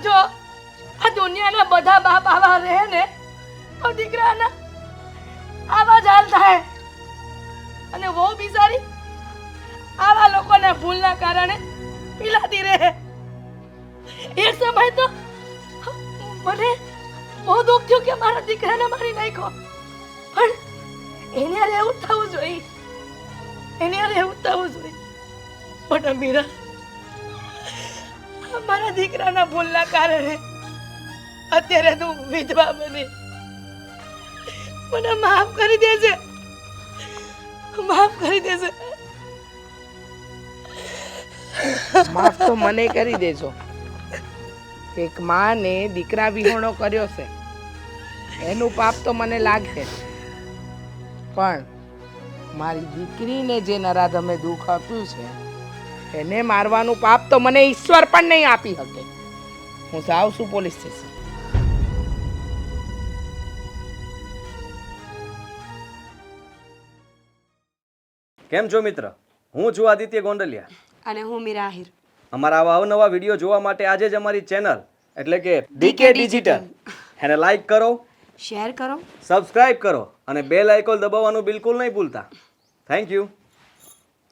જો આ દુનિયાના બધા બાપ આવા રહે ને તો દીકરાના આવા જ હાલ થાય. અને વો બિચારી આવા લોકોના ભૂલના કારણે પીલાતી રહે. એ સમય તો મને બહુ દુઃખ થયું કે મારા દીકરાને મારી નાખ્યો, પણ એને રહેવું થવું જોઈએ, એને રહેવું થવું જોઈએ. પણ મીરા, મારા દીકરાના ભૂલના કારણે અત્યારે તું વિધવા બની. મને માફ કરી દેજે, માફ કરી દેજે. માફ તો મને કરી દેજો. એક માને દીકરા વિહોણો કર્યો છે એનું પાપ તો મને લાગે, પણ મારી દીકરીને જે નરાધમે દુઃખ આપ્યું છે એને મારવાનું પાપ તો મને ઈશ્વર પણ નહીં આપી શકે. હું જાઉં છું પોલીસ સ્ટેશન. કેમ છો મિત્ર? હું છું આદિત્ય ગોંડલિયા અને હું મીરા આહિર. અમારા આવા અવનવા વિડીયો જોવા માટે આજે જ અમારી ચેનલ એટલે કે ડીકે ડિજિટલ એને લાઈક કરો, શેર કરો, સબસ્ક્રાઇબ કરો અને બેલ આઇકોન દબાવવાનું બિલકુલ નહીં ભૂલતા. Thank you.